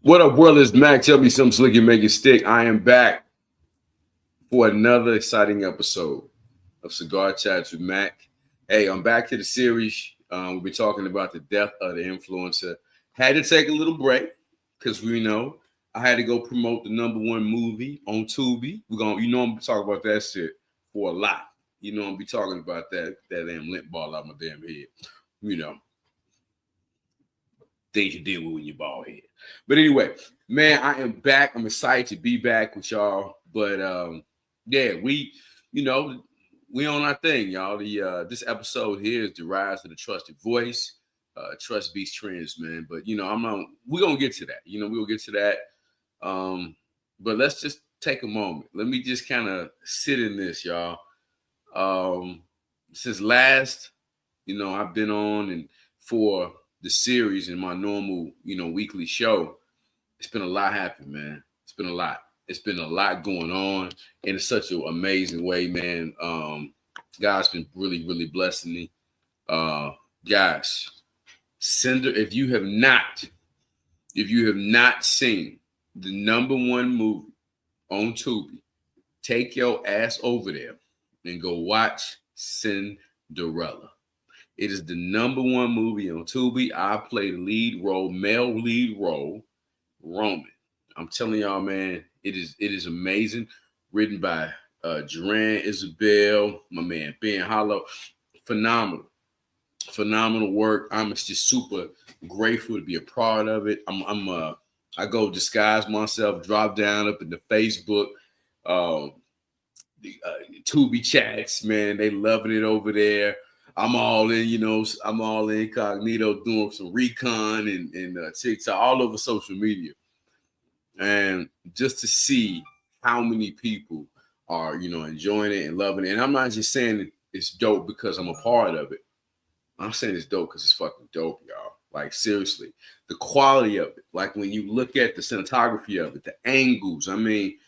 What up, world? Is Mac. Tell me something slick and make it stick. I am back for another exciting episode of Cigar Chats with Mac. Hey, I'm back to the series. We'll be talking about the death of the influencer. Had to take a little break because we know I had to go promote the #1 movie on Tubi. I'm gonna talk about that shit for a lot. I'm gonna be talking about that damn lint ball out my damn head. Things you deal with when you're bald head. But anyway, man, I am back. I'm excited to be back with y'all. But yeah, we on our thing, y'all. This episode here is the rise of the trusted voice. Trust beats trends, man. But we're gonna get to that. We're gonna get to that. But let's just take a moment. Let me just kind of sit in this, y'all. Since last, I've been on and for the series and my normal, weekly show, it's been a lot happening, man. It's been a lot. It's been a lot going on in such an amazing way, man. God's been really, really blessing me. Guys, if you have not seen the #1 movie on Tubi, take your ass over there and go watch Cinderella. It is the #1 movie on Tubi. I play the male lead role, Roman. I'm telling y'all, man, it is amazing. Written by Duran Isabel, my man Ben Hollow. Phenomenal work. I'm just super grateful to be a part of it. I go disguise myself, drop down up in the Facebook, the Tubi chats, man. They loving it over there. I'm all in, I'm all incognito doing some recon and TikTok all over social media. And just to see how many people are, enjoying it and loving it. And I'm not just saying it's dope because I'm a part of it. I'm saying it's dope because it's fucking dope, y'all. Like, seriously. The quality of it. Like, when you look at the cinematography of it, the angles. I mean,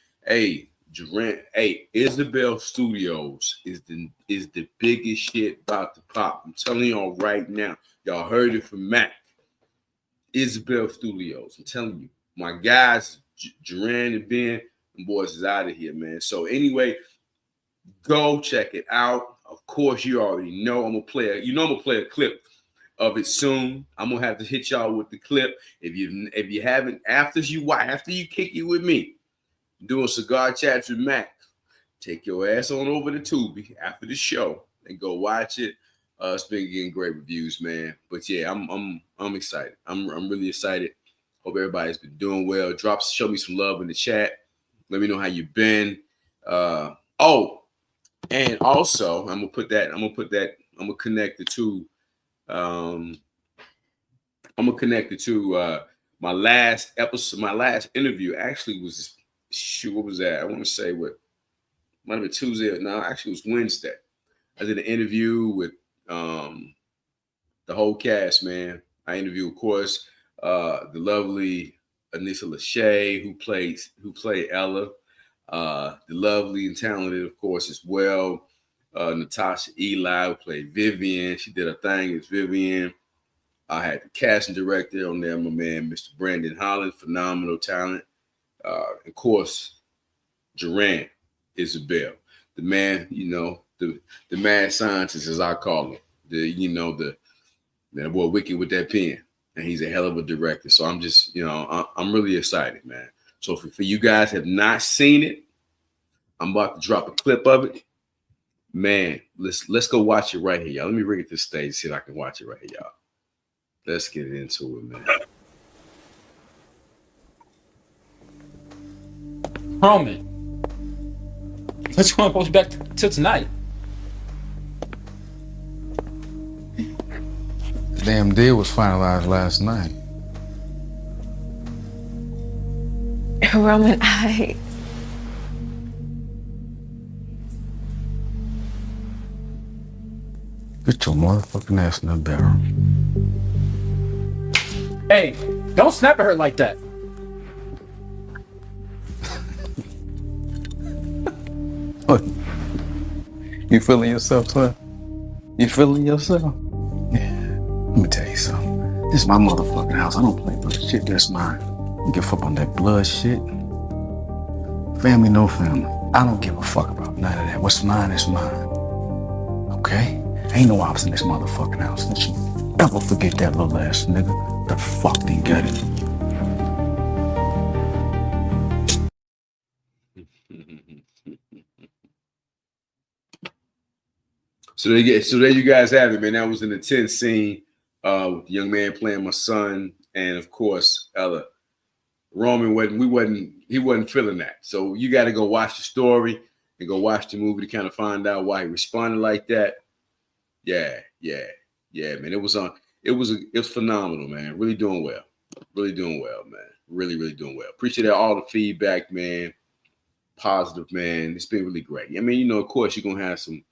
Isabel Studios is the biggest shit about to pop. I'm telling y'all right now. Y'all heard it from Mac. Isabel Studios. I'm telling you. My guys, Duran and Ben, them boys is out of here, man. So anyway, go check it out. Of course, you already know I'm gonna play a clip of it soon. I'm gonna have to hit y'all with the clip. If you haven't, after you kick it with me, doing Cigar Chats with Mac, take your ass on over to Tubi after the show and go watch it. It's been getting great reviews, man. But yeah, I'm excited. I'm really excited. Hope everybody's been doing well. Show me some love in the chat. Let me know how you've been. And also I'm gonna connect the two. My last episode, my last interview actually was what was that? I want to say what might have been Tuesday. No, actually it was Wednesday. I did an interview with the whole cast, man. I interviewed, of course, the lovely Anissa Lachey, who played Ella. The lovely and talented, of course, as well. Natasha Eli, who played Vivian. She did her thing as Vivian. I had the casting director on there, my man, Mr. Brandon Holland, phenomenal talent. Of course, Duran Isabel, the man, the mad scientist, as I call him. The boy wicked with that pen. And he's a hell of a director. So I'm just, I'm really excited, man. So for you guys have not seen it, I'm about to drop a clip of it. Man, let's go watch it right here, y'all. Let me bring it to the stage, see if I can watch it right here, y'all. Let's get into it, man. Roman, what you want to post back till tonight? The damn deal was finalized last night. Roman, Get your motherfucking ass in the barrel. Hey, don't snap at her like that. What? You feeling yourself, son? You feeling yourself? Yeah. Let me tell you something. This is my motherfucking house. I don't play with the shit that's mine. You give a fuck on that blood shit. Family, no family. I don't give a fuck about none of that. What's mine is mine. Okay? Ain't no ops in this motherfucking house. Don't you ever forget that little ass nigga. The fuck they got it. So there you guys have it, man. That was an intense scene with the young man playing my son, and of course Ella. Roman wasn't feeling that. So you got to go watch the story and go watch the movie to kind of find out why he responded like that. Yeah, man. It was phenomenal, man. Really doing well, man. Really doing well. Appreciate all the feedback, man. Positive, man. It's been really great. I mean, of course you're gonna have some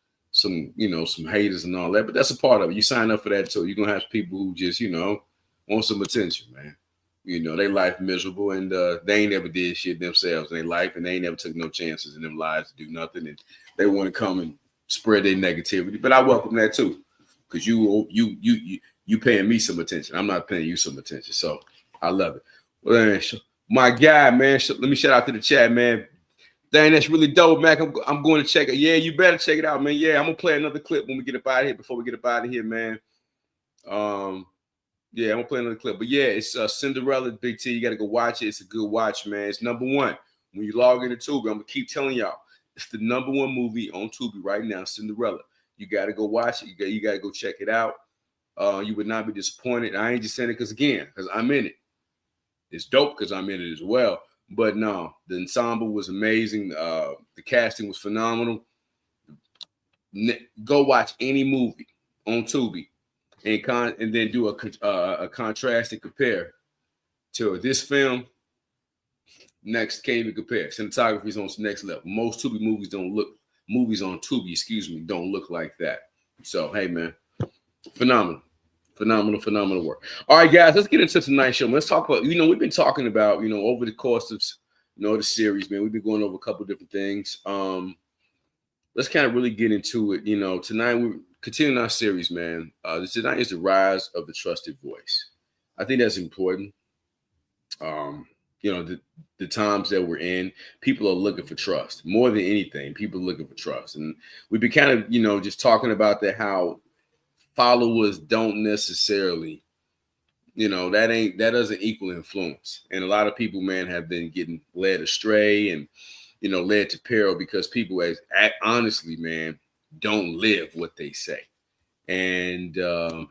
haters and all that, but that's a part of it. You sign up for that too. You're gonna have people who just, want some attention, man. They life miserable and they ain't never did shit themselves in their life, and they ain't never took no chances in them lives to do nothing, and they want to come and spread their negativity. But I welcome that too, because you paying me some attention. I'm not paying you some attention, so I love it. Well, my guy, man. Let me shout out to the chat, man. Dang, that's really dope, Mac. I'm going to check it. Yeah, you better check it out, man. Yeah, I'm gonna play another clip when we get up out of here. Before we get up out of here, man. Yeah, I'm gonna play another clip. But yeah, it's Cinderella, Big T. You gotta go watch it. It's a good watch, man. It's number one. When you log into Tubi, I'm gonna keep telling y'all, it's the number one movie on Tubi right now, Cinderella. You gotta go watch it. You gotta go check it out. You would not be disappointed. I ain't just saying it because I'm in it. It's dope because I'm in it as well. But no, the ensemble was amazing. The casting was phenomenal. Go watch any movie on Tubi and then do a contrast and compare to this film. Next, can't even compare. Cinematography is on the next level. Most Tubi movies on Tubi, don't look like that. So, hey, man, phenomenal work. All right, guys, let's get into tonight's show. Let's talk about, we've been talking about, over the course of, the series, man, we've been going over a couple of different things. Let's kind of really get into it. Tonight we're continuing our series, man. Tonight is the rise of the trusted voice. I think that's important. The times that we're in, people are looking for trust more than anything. People are looking for trust, and we've been kind of, just talking about that, how followers don't necessarily, that doesn't equal influence. And a lot of people, man, have been getting led astray and, led to peril because people, honestly, man, don't live what they say. And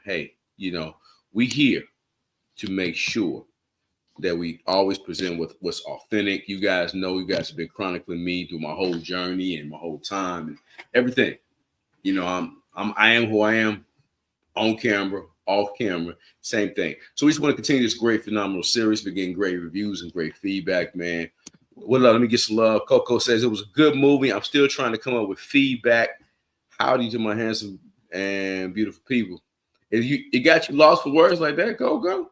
hey, we here to make sure that we always present with what's authentic. You guys know, you guys have been chronicling me through my whole journey and my whole time and everything. I am who I am. On camera, off camera, same thing. So we just want to continue this great, phenomenal series. We're getting great reviews and great feedback, man. Well, let me get some love. Coco says it was a good movie. I'm still trying to come up with feedback. Howdy to my handsome and beautiful people. If it got you lost for words like that, go.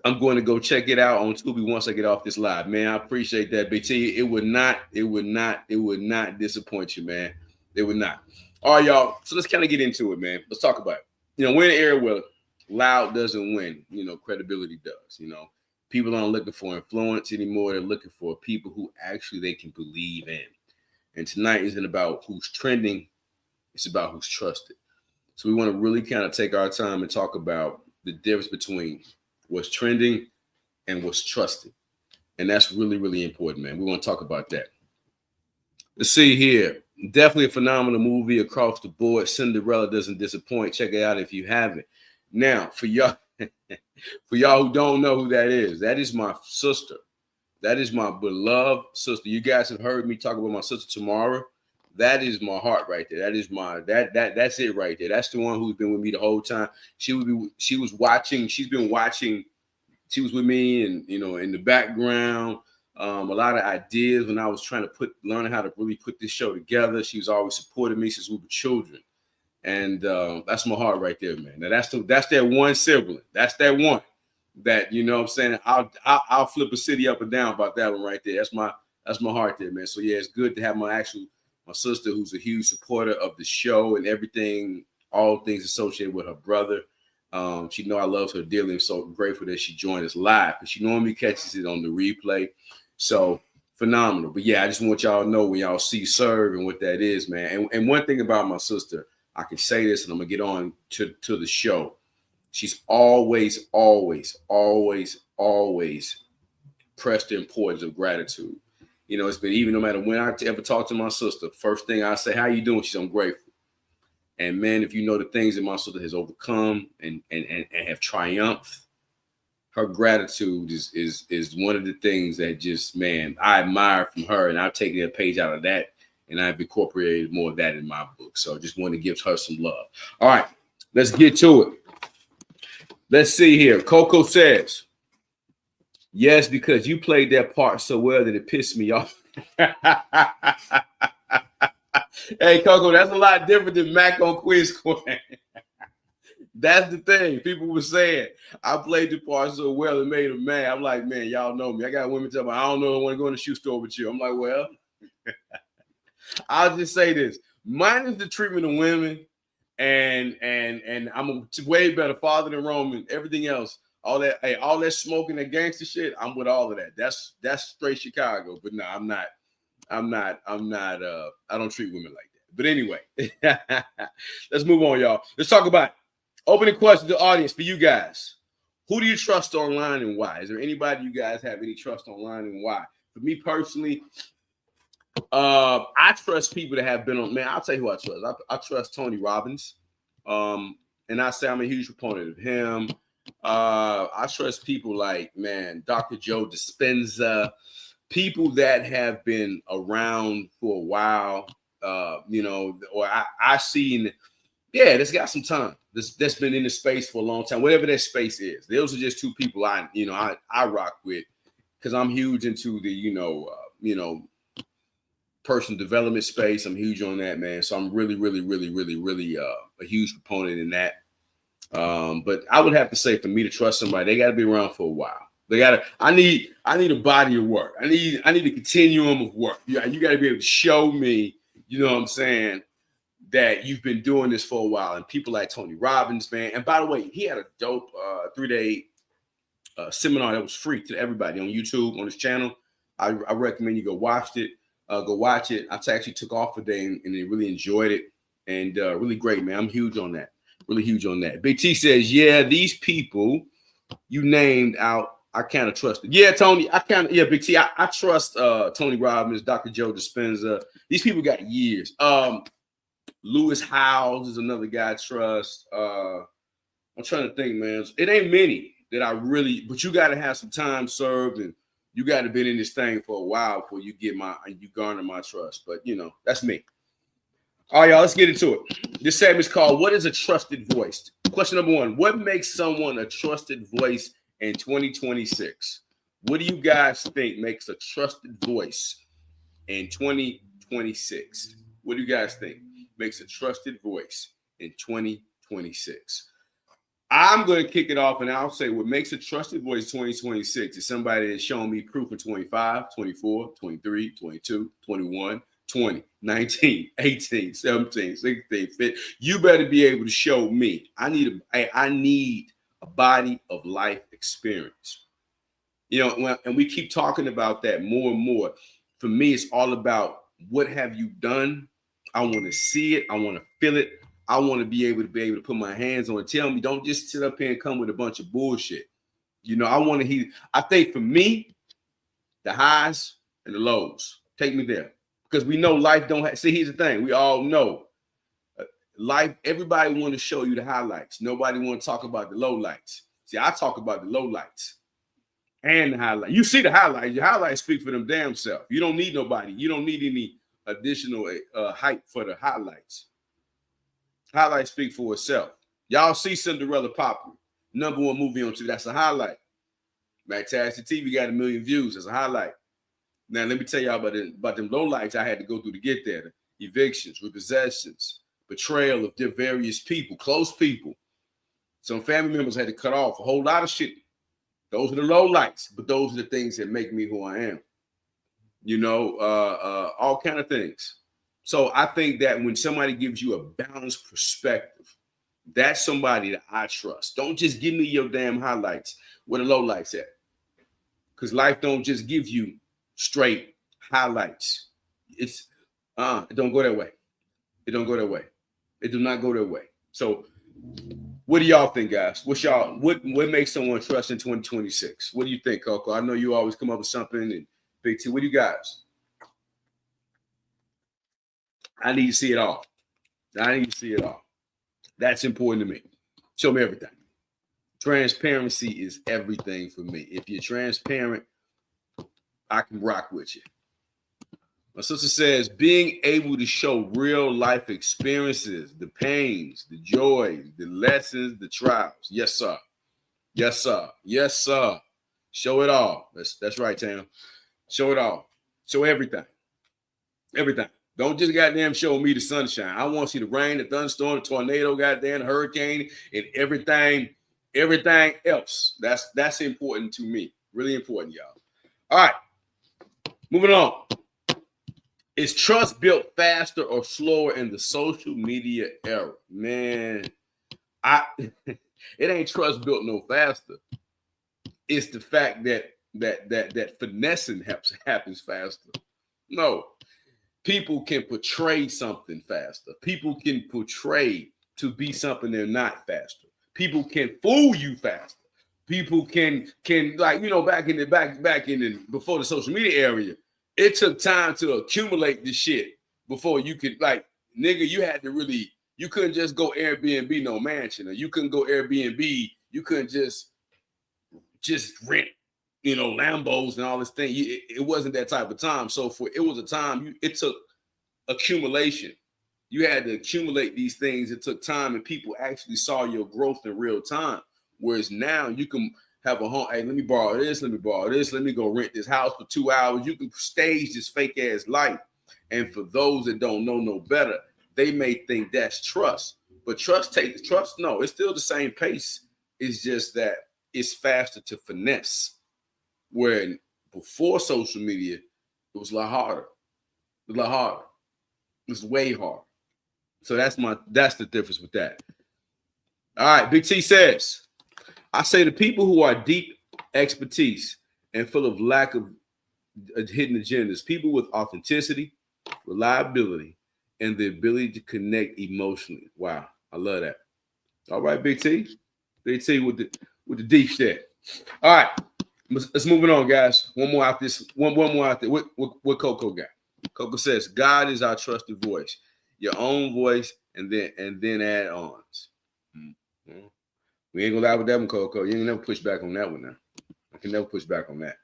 I'm going to go check it out on Tubi once I get off this live, man. I appreciate that, BT. It would not disappoint you, man. It would not. All right, y'all. So let's kind of get into it, man. Let's talk about it. We're in an era where loud doesn't win. Credibility does. People aren't looking for influence anymore. They're looking for people who actually they can believe in. And tonight isn't about who's trending. It's about who's trusted. So we want to really kind of take our time and talk about the difference between what's trending and what's trusted. And that's really, really important, man. We want to talk about that. Let's see here. Definitely a phenomenal movie across the board. Cinderella doesn't disappoint. Check it out if you haven't. Now, for y'all who don't know who that is my sister. That is my beloved sister. You guys have heard me talk about my sister Tamara. That is my heart right there. That is that's it right there. That's the one who's been with me the whole time. She was watching. She's been watching. She was with me and, in the background. A lot of ideas when I was trying to learning how to really put this show together. She was always supporting me since we were children. And that's my heart right there, man. Now that's that one sibling. That's that one that, I'm saying, I'll flip a city up and down about that one right there. That's my heart there, man. So yeah, it's good to have my sister, who's a huge supporter of the show and everything, all things associated with her brother. She know I love her dearly. I'm so grateful that she joined us live. And she normally catches it on the replay. So phenomenal. But yeah, I just want y'all to know when y'all see serve and what that is, man. And one thing about my sister, I can say this, and I'm gonna get on to the show. She's always, always, always, always pressed the importance of gratitude. You know, it's been even no matter when I ever talk to my sister, first thing I say, "How you doing?" She's, "I'm grateful." And man, if you know the things that my sister has overcome and have triumphed, her gratitude is one of the things that just, man, I admire from her. And I've taken a page out of that and I've incorporated more of that in my book. So I just want to give her some love. All right, let's get to it. Let's see here. Coco says, yes, because you played that part so well that it pissed me off. Hey, Coco, that's a lot different than Mac on Quiz Coin. That's the thing. People were saying I played the part so well it made them mad. I'm like, man, y'all know me. I got women telling me, I don't know, I want to go in the shoe store with you. I'm like, well, I'll just say this. Mine is the treatment of women, and I'm a way better father than Roman. Everything else, all that smoking, that gangster shit, I'm with all of that. That's straight Chicago. But no, I'm not. I don't treat women like that. But anyway, let's move on, y'all. Let's talk about it. Opening question to the audience for you guys. Who do you trust online and why? Is there anybody you guys have any trust online and why? For me personally, I trust people that have been on, man, I'll tell you who I trust. I trust Tony Robbins. And I say I'm a huge proponent of him. I trust people like, man, Dr. Joe Dispenza. People that have been around for a while, you know, or I seen, yeah, this got some time. That's been in the space for a long time, whatever that space is. Those are just two people I rock with because I'm huge into the, personal development space. I'm huge on that, man. So I'm really a huge proponent in that. But I would have to say for me to trust somebody, they got to be around for a while. I need a body of work. I need a continuum of work. You got to be able to show me, you know what I'm saying, that you've been doing this for a while. And people like Tony Robbins, man. And by the way, he had a dope 3-day seminar that was free to everybody on YouTube, on his channel. I recommend you go watch it. I actually took off a day and really enjoyed it. And really great, man. I'm huge on that. Really huge on that. Big T says, yeah, these people you named out, I kind of trust it. Yeah, Tony, Big T, I trust Tony Robbins, Dr. Joe Dispenza. These people got years. Lewis Howes is another guy I trust. I'm trying to think, man. It ain't many that I really, but you got to have some time served and you got to be in this thing for a while before you garner my trust. But, that's me. All right, y'all, let's get into it. This segment is called, What is a Trusted Voice? Question number 1, what makes someone a trusted voice in 2026? What do you guys think makes a trusted voice in 2026? What do you guys think makes a trusted voice in 2026? I'm going to kick it off and I'll say what makes a trusted voice 2026 is somebody that's shown me proof in 25, 24, 23, 22, 21, 20, 19, 18, 17, 16, 15. You better be able to show me. I need a body of life experience. And we keep talking about that more and more. For me, it's all about what have you done? I want to see it. I want to feel it. I want to be able to put my hands on it. Tell me, don't just sit up here and come with a bunch of bullshit. I want to hear. I think for me, the highs and the lows. Take me there. Because we know life don't have. See, here's the thing. We all know life. Everybody want to show you the highlights. Nobody want to talk about the lowlights. See, I talk about the lowlights and the highlights. You see the highlights. Your highlights speak for them damn self. You don't need nobody. You don't need any additional hype for the highlights. Highlights speak for itself. Y'all see Cinderella Poppy, #1 movie on TV. That's a highlight. Fantastic TV got 1 million views. That's a highlight. Now, let me tell y'all about them lowlights I had to go through to get there. The evictions, repossessions, betrayal of various people, close people. Some family members had to cut off a whole lot of shit. Those are the lowlights, but those are the things that make me who I am. All kind of things. So I think that when somebody gives you a balanced perspective, That's somebody that I trust. Don't just give me your damn highlights where the low lights at. Because life don't just give you straight highlights. It don't go that way. It don't go that way. It do not go that way. So what do y'all think, guys? What makes someone trust in 2026? What do you think, Coco? I know you always come up with something. And Big T, what do you guys? I need to see it all. That's important to me. Show me everything. Transparency is everything for me. If you're transparent, I can rock with you. My sister says, being able to show real life experiences, the pains, the joys, the lessons, the trials. Yes, sir. Yes, sir. Yes, sir. Show it all. That's right, Tam. Show it all. Show everything. Everything. Don't just goddamn show me the sunshine. I want to see the rain, the thunderstorm, the tornado, goddamn, the hurricane, and everything else. That's important to me. Really important, y'all. All right. Moving on. Is trust built faster or slower in the social media era? Man, it ain't trust built no faster. It's the fact that finessing happens faster. No, people can portray something faster. People can portray to be something they're not faster. People can fool you faster. People can like, you know, back in the before the social media area. It took time to accumulate this shit before you could, like, nigga, you had to really, you couldn't just go Airbnb no mansion, or you couldn't go Airbnb, you couldn't just rent, you know, Lambos and all this thing. It wasn't that type of time. So it was a time, it took accumulation. You had to accumulate these things. It took time, and people actually saw your growth in real time. Whereas now you can have a home. Hey, let me borrow this. Let me go rent this house for 2 hours. You can stage this fake ass life. And for those that don't know no better, they may think that's trust. But trust, no, it's still the same pace. It's just that it's faster to finesse. Where before social media, it was a lot harder. It was way harder. So that's the difference with that. All right, Big T says, I say the people who are deep expertise and full of lack of hidden agendas, people with authenticity, reliability, and the ability to connect emotionally. Wow, I love that. All right, Big T. Big T with the deep shit. All right, let's move it on, guys. One more out there. What Coco got? Coco says, God is our trusted voice. Your own voice, and then add-ons. Mm-hmm. We ain't gonna lie with that one, Coco. You ain't never push back on that one now. I can never push back on that.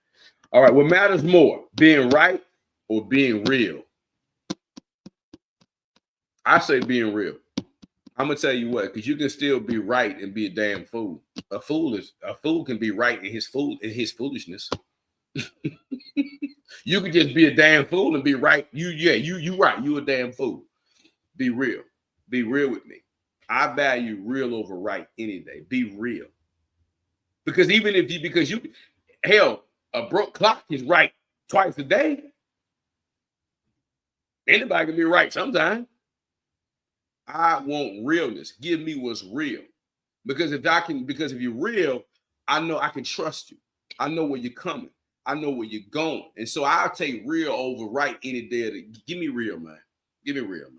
All right, what matters more, being right or being real? I say being real. I'm gonna tell you what, because you can still be right and be a damn fool. A fool can be right in his foolishness. You can just be a damn fool and be right. You right. You a damn fool. Be real. Be real with me. I value real over right any day. Be real. Because a broke clock is right twice a day. Anybody can be right sometime. I want realness. Give me what's real. Because if you're real, I know I can trust you. I know where you're coming. I know where you're going. And so I'll take real over right any day. Give me real, man. Give me real, man.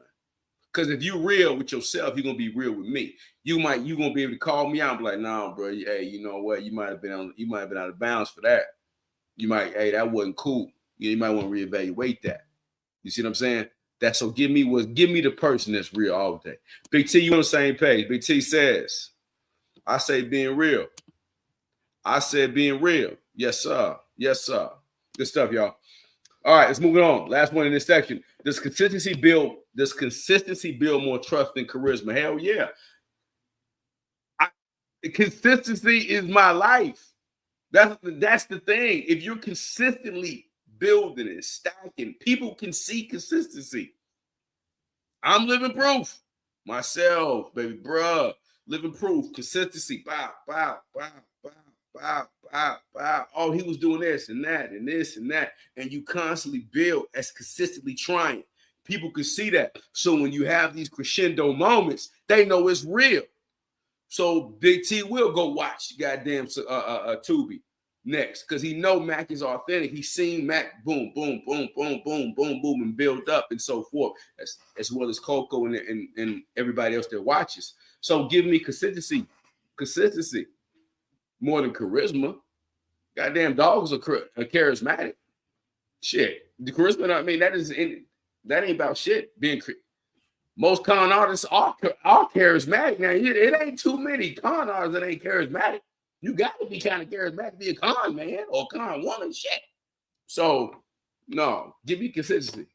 Because if you're real with yourself, you're gonna be real with me. You're gonna be able to call me out and be like, nah, bro, hey, you know what? You might have been out of bounds for that. Hey, that wasn't cool. You might want to reevaluate that. You see what I'm saying? So give me the person that's real all day. Big T, you on the same page. Big T says, I say being real. I said being real. Yes, sir. Yes, sir. Good stuff, y'all. All right, let's move it on. Last one in this section. Does consistency build more trust than charisma? Hell yeah. Consistency is my life. That's the thing. If you're consistently building and stacking, people can see consistency. I'm living proof. Myself, baby, bruh. Living proof. Consistency. Bow, bow, bow, bow, bow, bow, bow. Oh, he was doing this and that and this and that. And you constantly build as consistently trying. People can see that. So when you have these crescendo moments, they know it's real. So Big T will go watch goddamn Tubi next because he know Mac is authentic. He's seen Mac boom, boom, boom, boom, boom, boom, boom, and build up and so forth, as well as Coco and everybody else that watches. So give me consistency more than charisma. Goddamn dogs are charismatic. Shit, the charisma. I mean, that ain't about shit. Most con artists are charismatic. Now it ain't too many con artists that ain't charismatic. You got to be kind of charismatic to be a con man or a con woman. Shit. So no, give me consistency.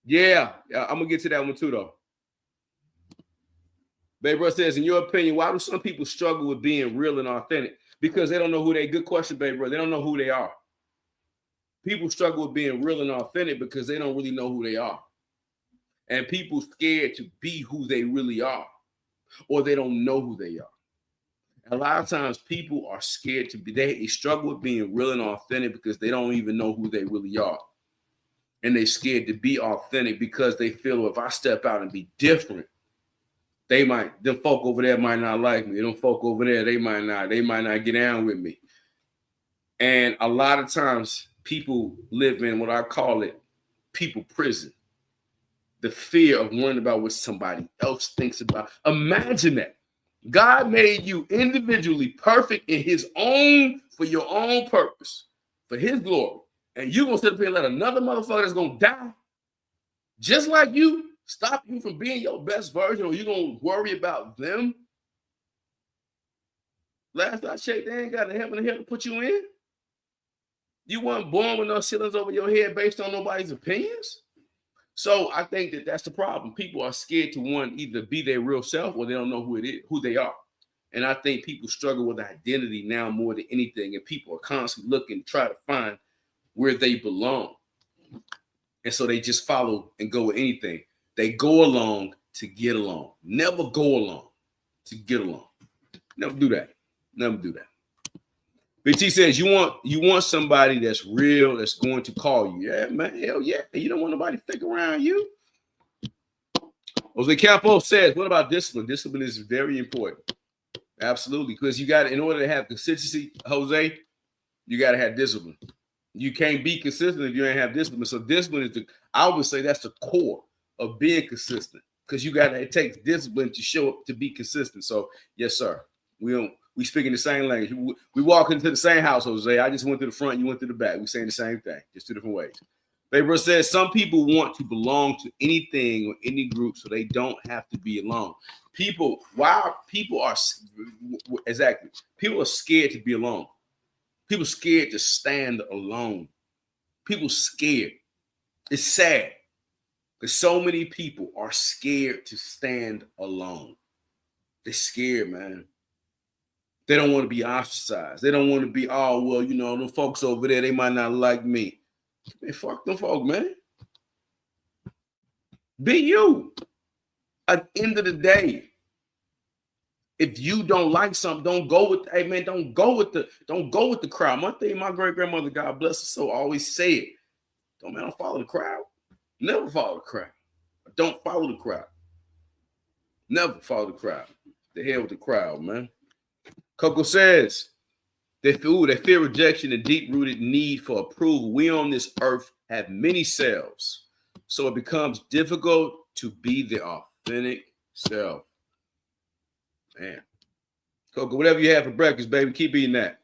Yeah, I'm gonna get to that one too though. Babe Bro says, in your opinion, why do some people struggle with being real and authentic? Because they don't know who they. Good question, Babe Bro. They don't know who they are. People struggle with being real and authentic because they don't really know who they are. And people scared to be who they really are, or they don't know who they are. A lot of times people are scared to be, they struggle with being real and authentic because they don't even know who they really are. And they're scared to be authentic because they feel if I step out and be different, them folk over there might not like me. Them folk over there, they might not get down with me. And a lot of times people live in what I call it people prison. The fear of worrying about what somebody else thinks about. Imagine that. God made you individually perfect for your own purpose, for his glory. And you're going to sit up here and let another motherfucker that's going to die, just like you, stop you from being your best version, or you're going to worry about them? Last I checked, they ain't got the heaven and hell to put you in. You weren't born with no ceilings over your head based on nobody's opinions. So I think that's the problem. People are scared to either be their real self or they don't know who they are. And I think people struggle with identity now more than anything. And people are constantly looking to try to find where they belong. And so they just follow and go with anything. They go along to get along. Never go along to get along. Never do that. Never do that. BT says you want somebody that's real, that's going to call you. Yeah, man. Hell yeah. You don't want nobody to think around you. Jose Campo says, what about discipline? Discipline is very important. Absolutely. Because in order to have consistency, Jose, you got to have discipline. You can't be consistent if you ain't have discipline. So discipline I would say that's the core of being consistent. Because it takes discipline to show up to be consistent. So yes, sir. We speaking the same language. We walk into the same house, Jose. I just went to the front, you went to the back. We saying the same thing, just two different ways. Baber says some people want to belong to anything or any group so they don't have to be alone. People are scared to be alone. People scared to stand alone. People scared. It's sad because so many people are scared to stand alone. They're scared, man. They don't want to be ostracized. They don't want to be, the folks over there, they might not like me. Man, fuck them folk, man. Be you. At the end of the day, if you don't like something, don't go with the crowd. One thing my great-grandmother, God bless her soul, always said, don't follow the crowd. Never follow the crowd. Don't follow the crowd. Never follow the crowd. The hell with the crowd, man. Coco says, they fear rejection and deep-rooted need for approval. We on this earth have many selves, so it becomes difficult to be the authentic self. Man. Coco, whatever you have for breakfast, baby, keep eating that.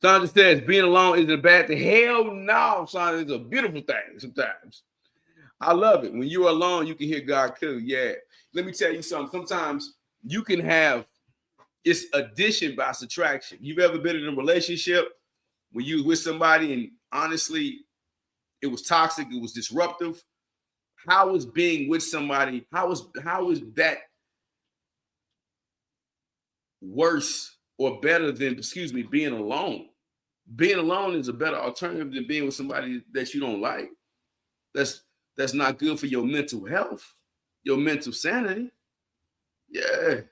Sandra says, being alone isn't a bad thing. Hell no, Sandra, it's a beautiful thing sometimes. I love it. When you're alone, you can hear God clearly. Yeah. Let me tell you something. Sometimes you can have it's addition by subtraction. You've ever been in a relationship when you were with somebody and honestly, it was toxic, it was disruptive? How is being with somebody, how is that worse or better than, being alone? Being alone is a better alternative than being with somebody that you don't like. That's not good for your mental health, your mental sanity. Yeah.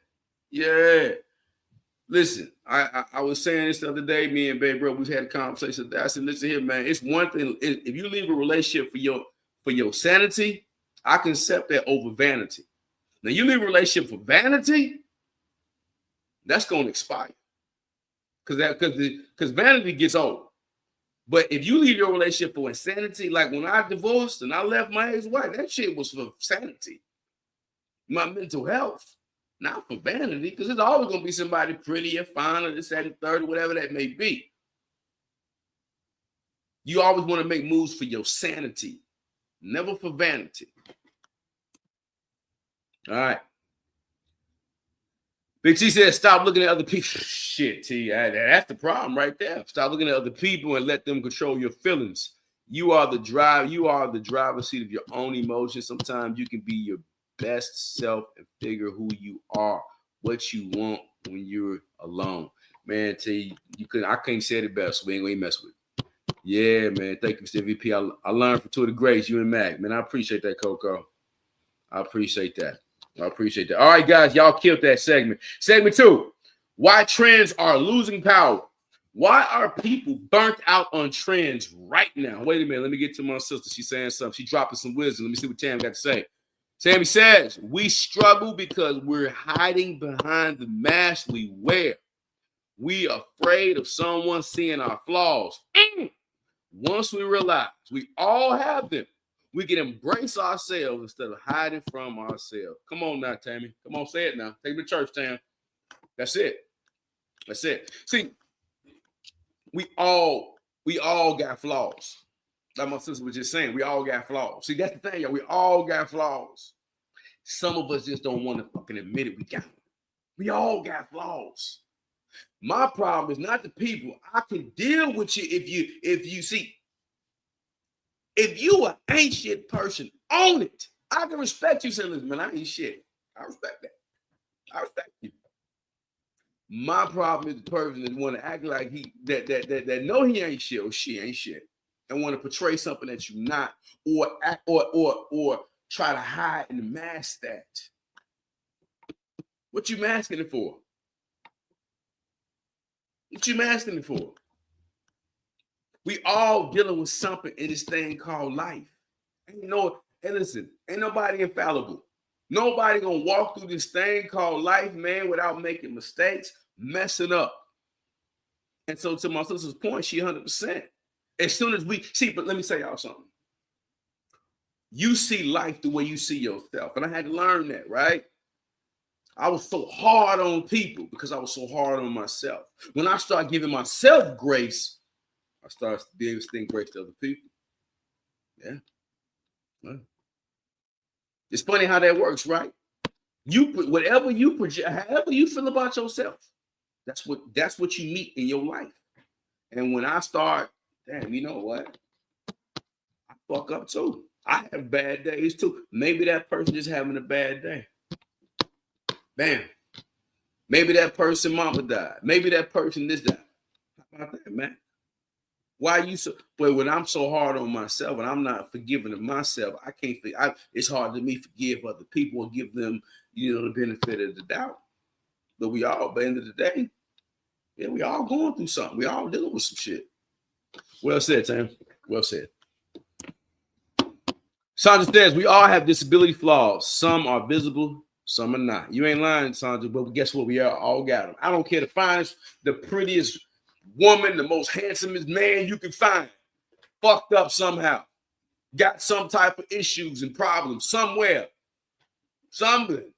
Listen, I was saying this the other day, me and Babe Bro, we had a conversation. I said, listen here, man, it's one thing. If you leave a relationship for your sanity, I can accept that over vanity. Now you leave a relationship for vanity, that's going to expire. Because vanity gets old. But if you leave your relationship for insanity, like when I divorced and I left my ex-wife, that shit was for sanity. My mental health, not for vanity, because there's always going to be somebody prettier, finer, this, that, and third, whatever that may be. You always want to make moves for your sanity, never for vanity. All right. Big T says, stop looking at other people. Shit, T, that's the problem right there. Stop looking at other people and let them control your feelings. You are the driver's seat of your own emotions. Sometimes you can be your best self and figure who you are, what you want when you're alone. Man, T, I can't say it best, so we ain't gonna mess with it. Yeah, man. Thank you, Mr. VP. I learned from two of the greats, you and Mac. Man, I appreciate that, Coco. I appreciate that. All right, guys, y'all killed that segment. Segment 2, why trends are losing power. Why are people burnt out on trends right now? Wait a minute. Let me get to my sister. She's saying something. She's dropping some wisdom. Let me see what Tam got to say. Tammy says, we struggle because we're hiding behind the mask we wear. We are afraid of someone seeing our flaws. Once we realize we all have them, we can embrace ourselves instead of hiding from ourselves. Come on now, Tammy. Come on, say it now. Take me to church, Tam. That's it. That's it. See, we all got flaws. Like my sister was just saying, we all got flaws. See, that's the thing, y'all. We all got flaws. Some of us just don't want to fucking admit it. We got them. We all got flaws. My problem is not the people. I can deal with you if you see. If you an ain't shit person, own it. I can respect you saying, listen, man, I ain't shit. I respect that. I respect you. My problem is the person that want to act like that know he ain't shit or she ain't shit and want to portray something that you're not, or act or try to hide and mask that. What you masking it for? What you masking it for? We all dealing with something in this thing called life. Ain't nobody infallible. Nobody gonna walk through this thing called life, man, without making mistakes, messing up. And so to my sister's point, she 100%. As soon as we see, but let me say y'all something. You see life the way you see yourself. And I had to learn that, right? I was so hard on people because I was so hard on myself. When I start giving myself grace, I start being able to extend grace to other people. Yeah. Well, it's funny how that works, right? You put whatever you project, however you feel about yourself, that's what you meet in your life. And when I start, damn, you know what? I fuck up too. I have bad days too. Maybe that person is having a bad day. Bam. Maybe that person mama died. Maybe that person this died. How about that, man? Why you so? But when I'm so hard on myself and I'm not forgiving of myself, I can't. It's hard to me forgive other people or give them, the benefit of the doubt. But we all, by the end of the day, yeah, we all going through something. We all dealing with some shit. Well said, Sam. Well said. Sandra says we all have disability flaws. Some are visible, some are not. You ain't lying, Sandra, but guess what? We all got them. I don't care the finest, the prettiest woman, the most handsomest man you can find. Fucked up somehow. Got some type of issues and problems somewhere. Something.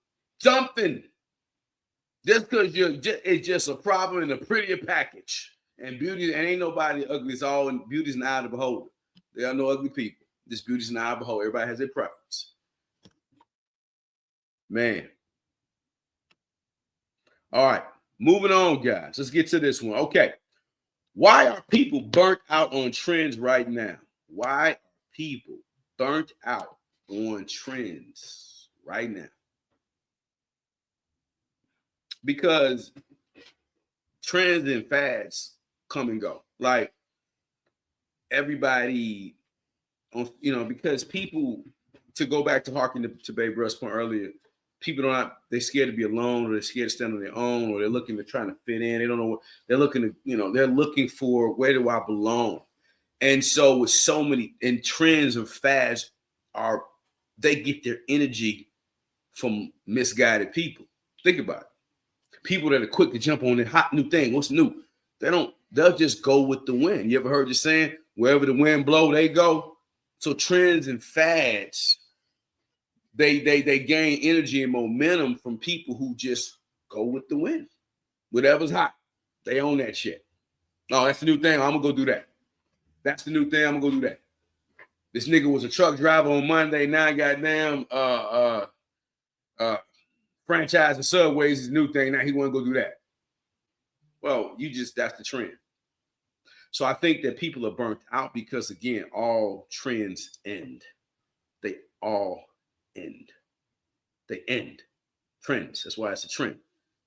Just because it's just a problem in a prettier package. And beauty, and ain't nobody ugly. It's all in beauty's an eye of the beholder. There are no ugly people. This beauty's an eye of the beholder. Everybody has their preference. Man. All right. Moving on, guys. Let's get to this one. Okay. Why are people burnt out on trends right now? Why are people burnt out on trends right now? Because trends and fads come and go. Like everybody, because people, to go back to harking to Babe Russ's point earlier, people they're scared to be alone, or they're scared to stand on their own, or they're looking to trying to fit in. They don't know what they're looking to, they're looking for, where do I belong? And so with so many, and trends and fads they get their energy from misguided people. Think about it. People that are quick to jump on the hot new thing. What's new? They'll just go with the wind. You ever heard the saying, wherever the wind blow, they go? So trends and fads, they gain energy and momentum from people who just go with the wind. Whatever's hot, they own that shit. Oh, that's the new thing. I'm gonna go do that. That's the new thing. I'm gonna go do that. This nigga was a truck driver on Monday. Now goddamn franchising Subways is a new thing. Now he want to go do that. Well, that's the trend. So I think that people are burnt out because, again, all trends end. They all end. They end. Trends. That's why it's a trend.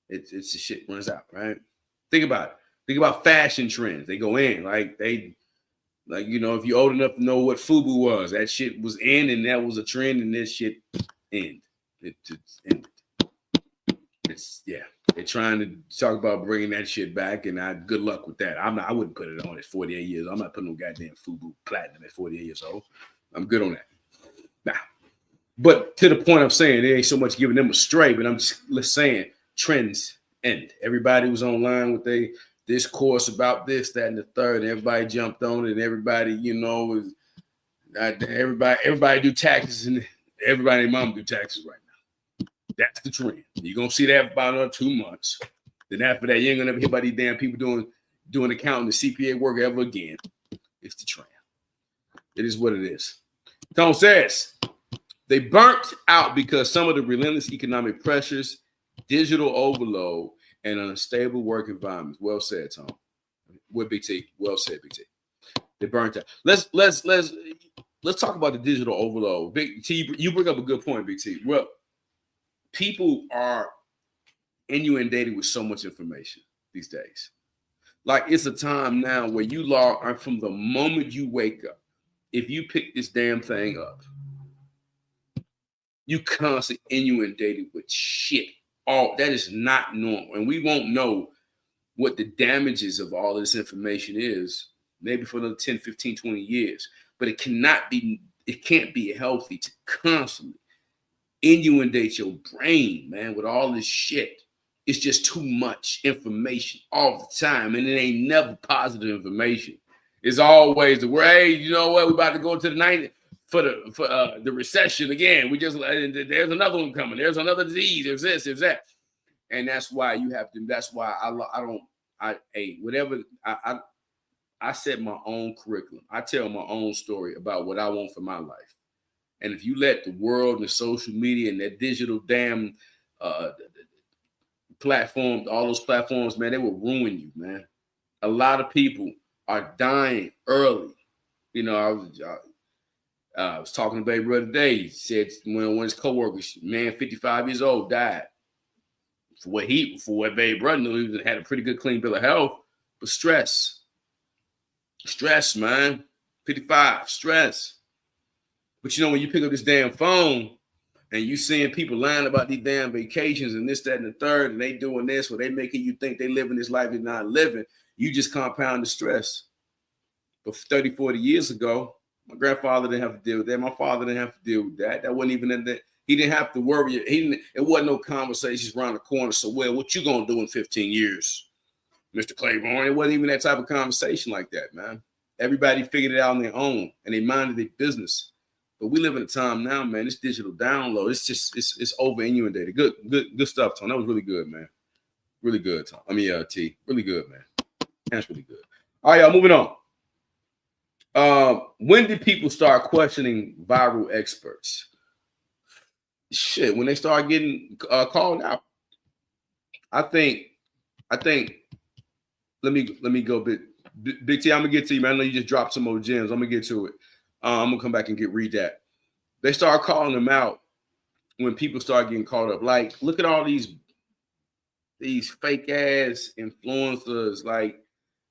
It's the shit runs out, right? Think about it. Think about fashion trends. They go in. Like, if you're old enough to know what FUBU was, that shit was in, and that was a trend, and this shit end. It just ended. They're trying to talk about bringing that shit back, and good luck with that. I wouldn't put it on at 48 years. I'm not putting no goddamn FUBU platinum at 48 years old. I'm good on that. Nah. But to the point I'm saying, there ain't so much giving them a stray, but I'm just saying trends end. Everybody was online with their discourse about this, that, and the third, and everybody jumped on it, and everybody, was everybody do taxes, and everybody and mom do taxes right now. That's the trend. You're gonna see that for about another 2 months. Then after that, you ain't gonna ever hear about these damn people doing accounting and CPA work ever again. It's the trend. It is what it is. Tone says they burnt out because some of the relentless economic pressures, digital overload, and unstable work environments. Well said, Tom. With Big T. Well said, Big T. They burnt out. Let's talk about the digital overload. Big T, you bring up a good point, Big T. Well, people are inundated with so much information these days. Like, it's a time now where you log on from the moment you wake up. If you pick this damn thing up, you constantly inundated with shit. That is not normal. And we won't know what the damages of all of this information is, maybe for another 10, 15, 20 years. But it can't be healthy to constantly inundate your brain, man, with all this shit. It's just too much information all the time, and it ain't never positive information. It's always the hey, you know what? We're about to go to the 90 for the recession again. There's another one coming. There's another disease. There's this. There's that, and that's why you have to. That's why I set my own curriculum. I tell my own story about what I want for my life. And if you let the world and the social media and that digital damn platform, all those platforms, man, they will ruin you, man. A lot of people are dying early. I was talking to Baby Brother today. He said one of his coworkers, man, 55 years old, died. For what Baby Brother knew, he had a pretty good clean bill of health, but stress, man, 55, stress. But when you pick up this damn phone and you seeing people lying about these damn vacations and this, that, and the third, and they doing this, or they making you think they living this life they're not living, you just compound the stress. But 30, 40 years ago, my grandfather didn't have to deal with that. My father didn't have to deal with that. That wasn't even that. He didn't have to worry. It wasn't no conversations around the corner. So, what you gonna do in 15 years, Mr. Claiborne? It wasn't even that type of conversation like that, man. Everybody figured it out on their own, and they minded their business. But we live in a time now, man. This digital download, it's over inundated. Good stuff, Tom. That was really good, man. Really good, Tom. T. Really good, man. That's really good. All right, y'all, moving on. When did people start questioning viral experts? Shit, when they start getting called out. I think. Let me go Big T. I'm gonna get to you, man. I know you just dropped some more gems. I'm gonna get to it. I'm gonna come back and read that. They start calling them out when people start getting caught up. Like, look at all these fake ass influencers. Like,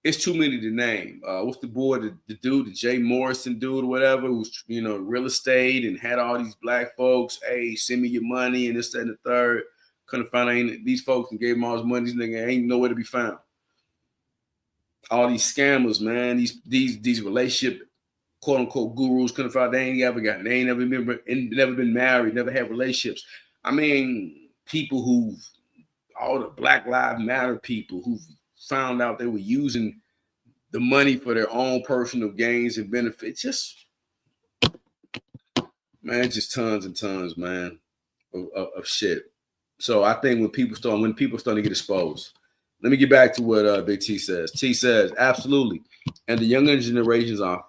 it's too many to name. What's the boy, the dude, the Jay Morrison dude or whatever, who's real estate and had all these black folks. Hey, send me your money and this, that, and the third. Couldn't find these folks and gave them all his money. These niggas ain't nowhere to be found. All these scammers, man. These relationship quote unquote gurus couldn't find. They ain't never been married, never had relationships. I mean, people who, all the Black Lives Matter people who found out they were using the money for their own personal gains and benefits. Just, man, just tons and tons, man, of shit. So I think when people start to get exposed, let me get back to what Big T says. T says, absolutely. And the younger generations are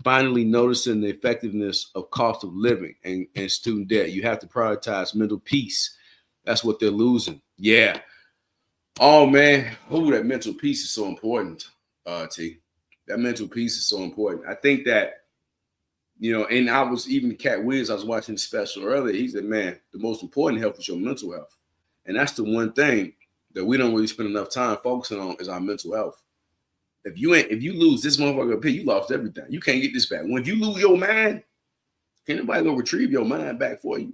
finally noticing the effectiveness of cost of living and student debt. You have to prioritize mental peace. That's what they're losing. Yeah. Oh, man. Oh, that mental peace is so important, T. That mental peace is so important. I think that, and I was even Cat Williams, I was watching the special earlier. He said, man, the most important health is your mental health. And that's the one thing that we don't really spend enough time focusing on is our mental health. If you lose this motherfucker up here, you lost everything. You can't get this back. When you lose your mind, can't nobody go retrieve your mind back for you.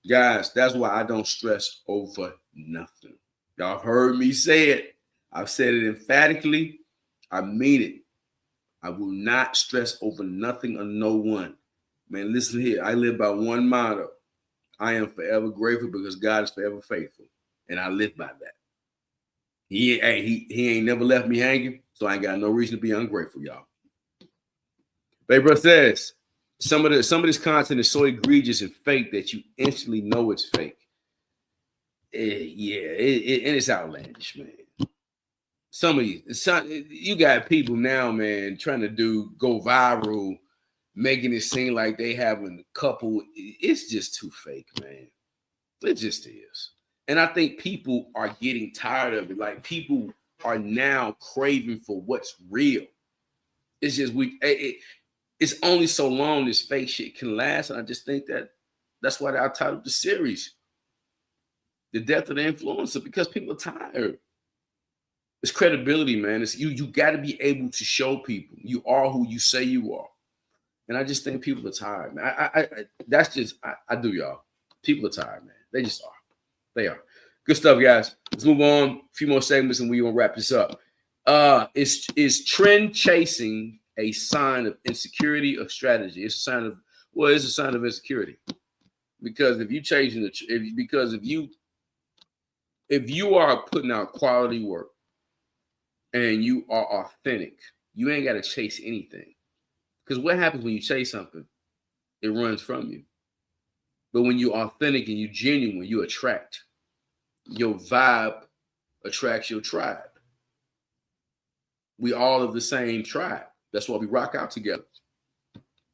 Guys, that's why I don't stress over nothing. Y'all heard me say it. I've said it emphatically. I mean it. I will not stress over nothing or no one. Man, listen here. I live by one motto. I am forever grateful because God is forever faithful. And I live by that. He ain't never left me hanging, so I ain't got no reason to be ungrateful, y'all. Baby says, some of this content is so egregious and fake that you instantly know it's fake. And it's outlandish, man. Some of you got people now, man, trying to go viral, making it seem like they having a couple. It's just too fake, man. It just is. And I think people are getting tired of it. Like, people are now craving for what's real. It's just it's only so long this fake shit can last. And I just think that's why I titled the series The Death of the Influencer, because people are tired. It's credibility, man. It's you got to be able to show people you are who you say you are. And I just think people are tired, man. I do, y'all. People are tired, man. They just are. They are. Good stuff, guys. Let's move on. A few more segments and we're going to wrap this up. Is trend chasing a sign of insecurity or strategy? It's a sign of insecurity. Because if you are putting out quality work and you are authentic, you ain't got to chase anything. Because what happens when you chase something? It runs from you. But when you're authentic and you're genuine, you attract. Your vibe attracts your tribe. We all of the same tribe. That's why we rock out together.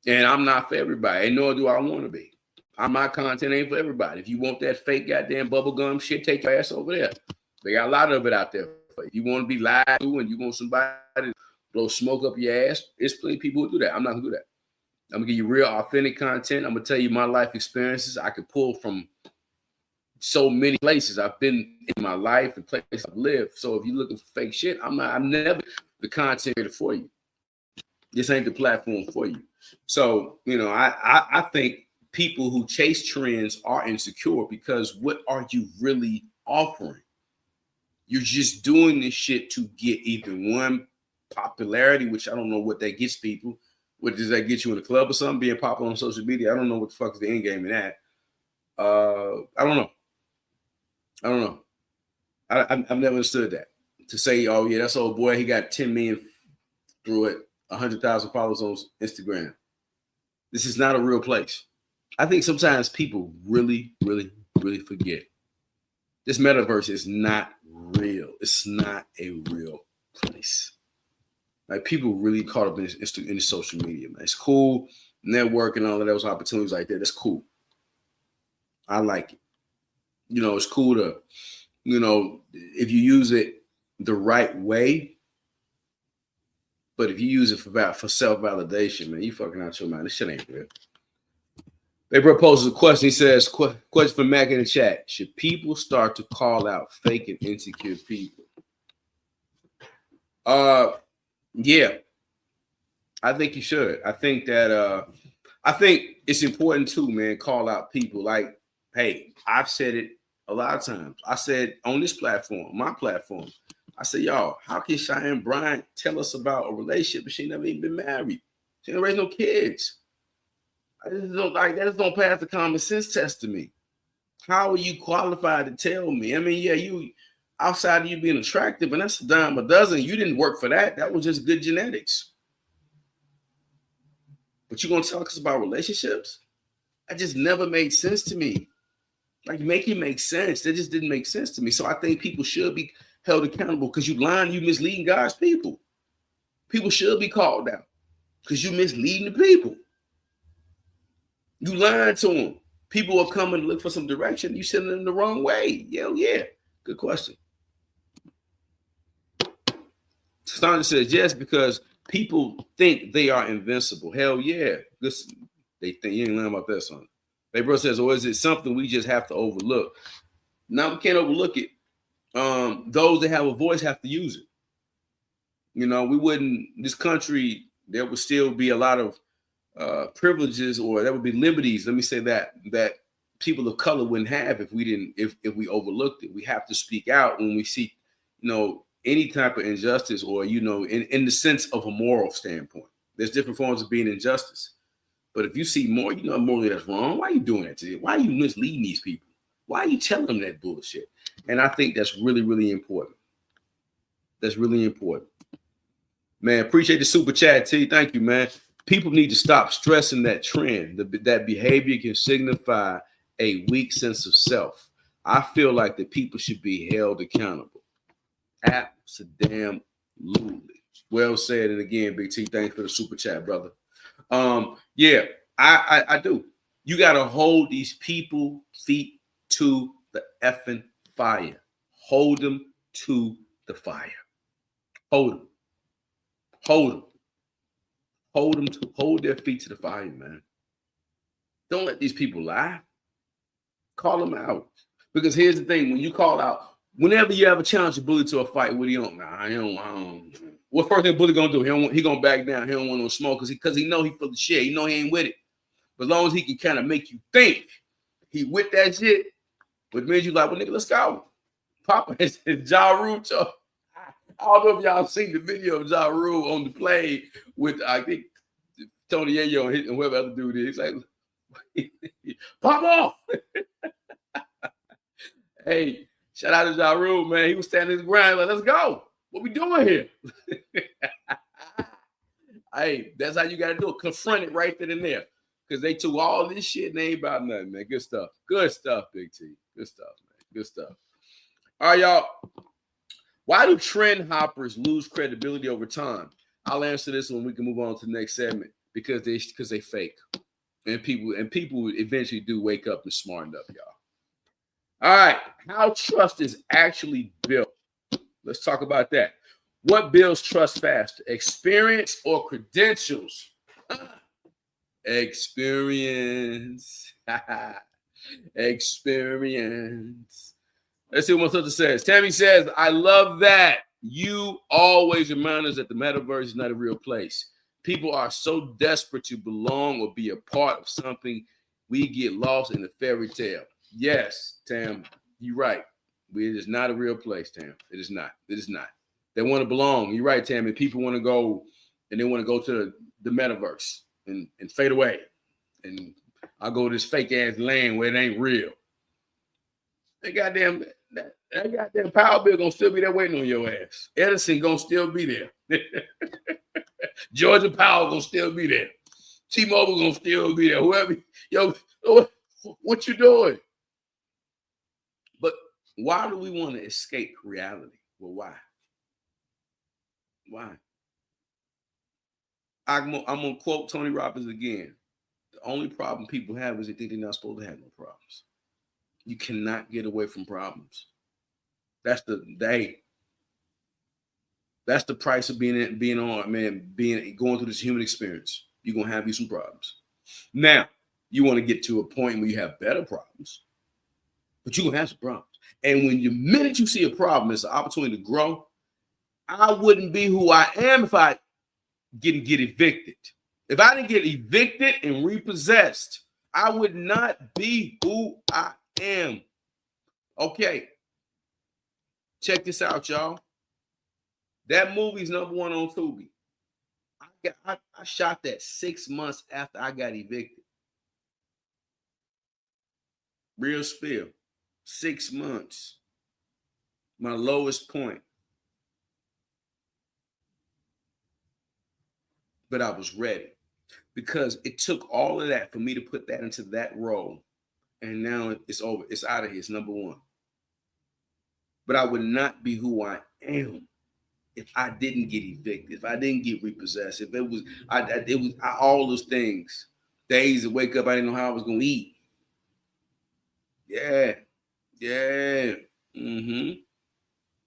And I'm not for everybody, and nor do I want to be. My content ain't for everybody. If you want that fake goddamn bubblegum shit, take your ass over there. They got a lot of it out there. If you want to be lied to and you want somebody to blow smoke up your ass, there's plenty of people who do that. I'm not going to do that. I'm going to give you real authentic content. I'm going to tell you my life experiences. I could pull from so many places I've been in my life and places I've lived. So if you're looking for fake shit, I'm never the content creator for you. This ain't the platform for you. So, I think people who chase trends are insecure because what are you really offering? You're just doing this shit to get even one popularity, which I don't know what that gets people. What does that get you in a club or something? Being popular on social media? I don't know what the fuck is the end game in that. I don't know. I've never understood that. To say, oh yeah, that's old boy, he got 10 million through it, 100,000 followers on Instagram. This is not a real place. I think sometimes people really, really, really forget. This metaverse is not real. It's not a real place. Like, people really caught up in the social media, man. It's cool, networking, all of those opportunities like that. That's cool. I like it. It's cool to, if you use it the right way. But if you use it for self-validation, man, you fucking out your mind. This shit ain't real. They proposes a question. He says, question for Mac in the chat. Should people start to call out fake and insecure people? Yeah. I think you should. I think that I think it's important too, man, call out people. Like, hey, I've said it a lot of times. I said on this platform, my platform, I said, y'all, how can Cheyenne Bryant tell us about a relationship if she never even been married? She never raised no kids. I just don't like that. Just don't pass the common sense test to me. How are you qualified to tell me? I mean, yeah, you outside of you being attractive, and that's a dime a dozen. You didn't work for that. That was just good genetics. But you're gonna talk us about relationships? That just never made sense to me. Like, make it make sense. That just didn't make sense to me. So I think people should be held accountable because you lying, you misleading God's people. People should be called out because you misleading the people. You lying to them. People are coming to look for some direction. You sending them the wrong way. Yeah. Good question. Sandra says yes because people think they are invincible. Hell yeah. Listen, they think you ain't lying about that, son. Hey, bro says, or is it something we just have to overlook? No, we can't overlook it. Those that have a voice have to use it. You know, we wouldn't, this country, there would still be a lot of privileges, or there would be liberties, let me say that people of color wouldn't have if we didn't, if we overlooked it. We have to speak out when we see, you know, any type of injustice, or, you know, in the sense of a moral standpoint. There's different forms of being injustice. But if you see more, you know, morally that's wrong, why are you doing that to them? Why are you misleading these people? Why are you telling them that bullshit? And I think that's really, really important. That's really important. Man, appreciate the super chat, T. Thank you, man. People need to stop stressing that trend. That behavior can signify a weak sense of self. I feel like the people should be held accountable. Absolutely. Well said. And again, Big T, thanks for the super chat, brother. Yeah, I do. You got to hold these people feet to the effing fire. Hold them to the fire. Hold them. Hold their feet to the fire, man. Don't let these people lie. Call them out. Because here's the thing: when you call out, whenever you have a challenge a bully to a fight, what do you want? Nah, I don't. What first thing bully gonna do? He gonna back down. He don't want no smoke because he know he full of shit. He know he ain't with it. But as long as he can kind of make you think he with that shit, which means you like, well, nigga, let's go. Papa is Ja Rule. I don't know if y'all seen the video of Ja Rule on the plane with, I think, Tony Yayo and whoever other dude is. He's like, pop off. Hey, shout out to Ja Rule, man. He was standing his ground like, let's go. What we doing here? Hey, that's how you got to do it. Confront it right then and there. Because they took all this shit and they ain't about nothing, man. Good stuff. Good stuff, Big T. Good stuff, man. Good stuff. All right, y'all. Why do trend hoppers lose credibility over time? I'll answer this when we can move on to the next segment. Because they fake. And people eventually do wake up and smarten up, y'all. All right. How trust is actually built. Let's talk about that. What builds trust faster? Experience or credentials? Experience. Experience. Let's see what my sister says. Tammy says, I love that. You always remind us that the metaverse is not a real place. People are so desperate to belong or be a part of something, we get lost in the fairy tale. Yes, Tam, you're right. It is not a real place, Tam. It is not. It is not. They want to belong. You're right, Tam. And people want to go, and they want to go to the metaverse and fade away. And I'll go to this fake ass land where it ain't real. That goddamn power bill gonna still be there waiting on your ass. Edison gonna still be there. Georgia Power gonna still be there. T-Mobile gonna still be there. Whoever, what you doing? But why do we want to escape reality? Well, why? Why? I'm gonna quote Tony Robbins again. The only problem people have is they think they're not supposed to have no problems. You cannot get away from problems. That's the price of being on, man, going through this human experience. You're gonna have you some problems. Now, you want to get to a point where you have better problems, but you're gonna have some problems. And when the minute you see a problem, it's an opportunity to grow. I wouldn't be who I am if I didn't get evicted. If I didn't get evicted and repossessed, I would not be who I am. Okay. Check this out, y'all. That movie's number one on Tubi. I shot that 6 months after I got evicted. Real spill. 6 months. My lowest point. But I was ready because it took all of that for me to put that into that role. And now it's over. It's out of here. It's number one. But I would not be who I am if I didn't get evicted, if I didn't get repossessed, if it was, all those things. Days to wake up, I didn't know how I was going to eat. Yeah.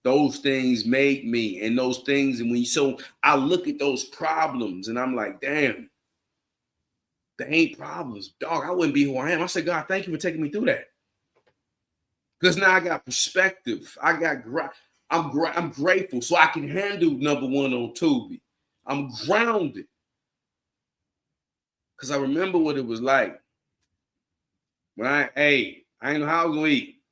Those things made me, and those things, and so I look at those problems, and I'm like, damn, they ain't problems, dog. I wouldn't be who I am. I said, God, thank you for taking me through that, because now I got perspective. I'm grateful, so I can handle number one on Tubi. I'm grounded, because I remember what it was like when I ain't know how I was gonna eat,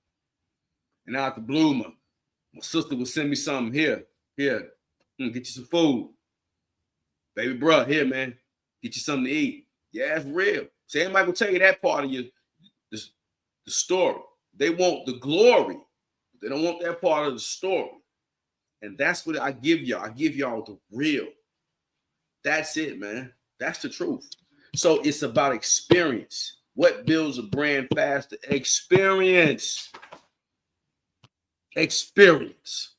and out the blue, my sister would send me something. Here, get you some food, baby, bro. Here, man, get you something to eat. Yeah, it's real. So everybody will tell you that part of the story. They want the glory. They don't want that part of the story. And that's what I give y'all. I give y'all the real. That's it, man. That's the truth. So it's about experience. What builds a brand faster? Experience. Experience.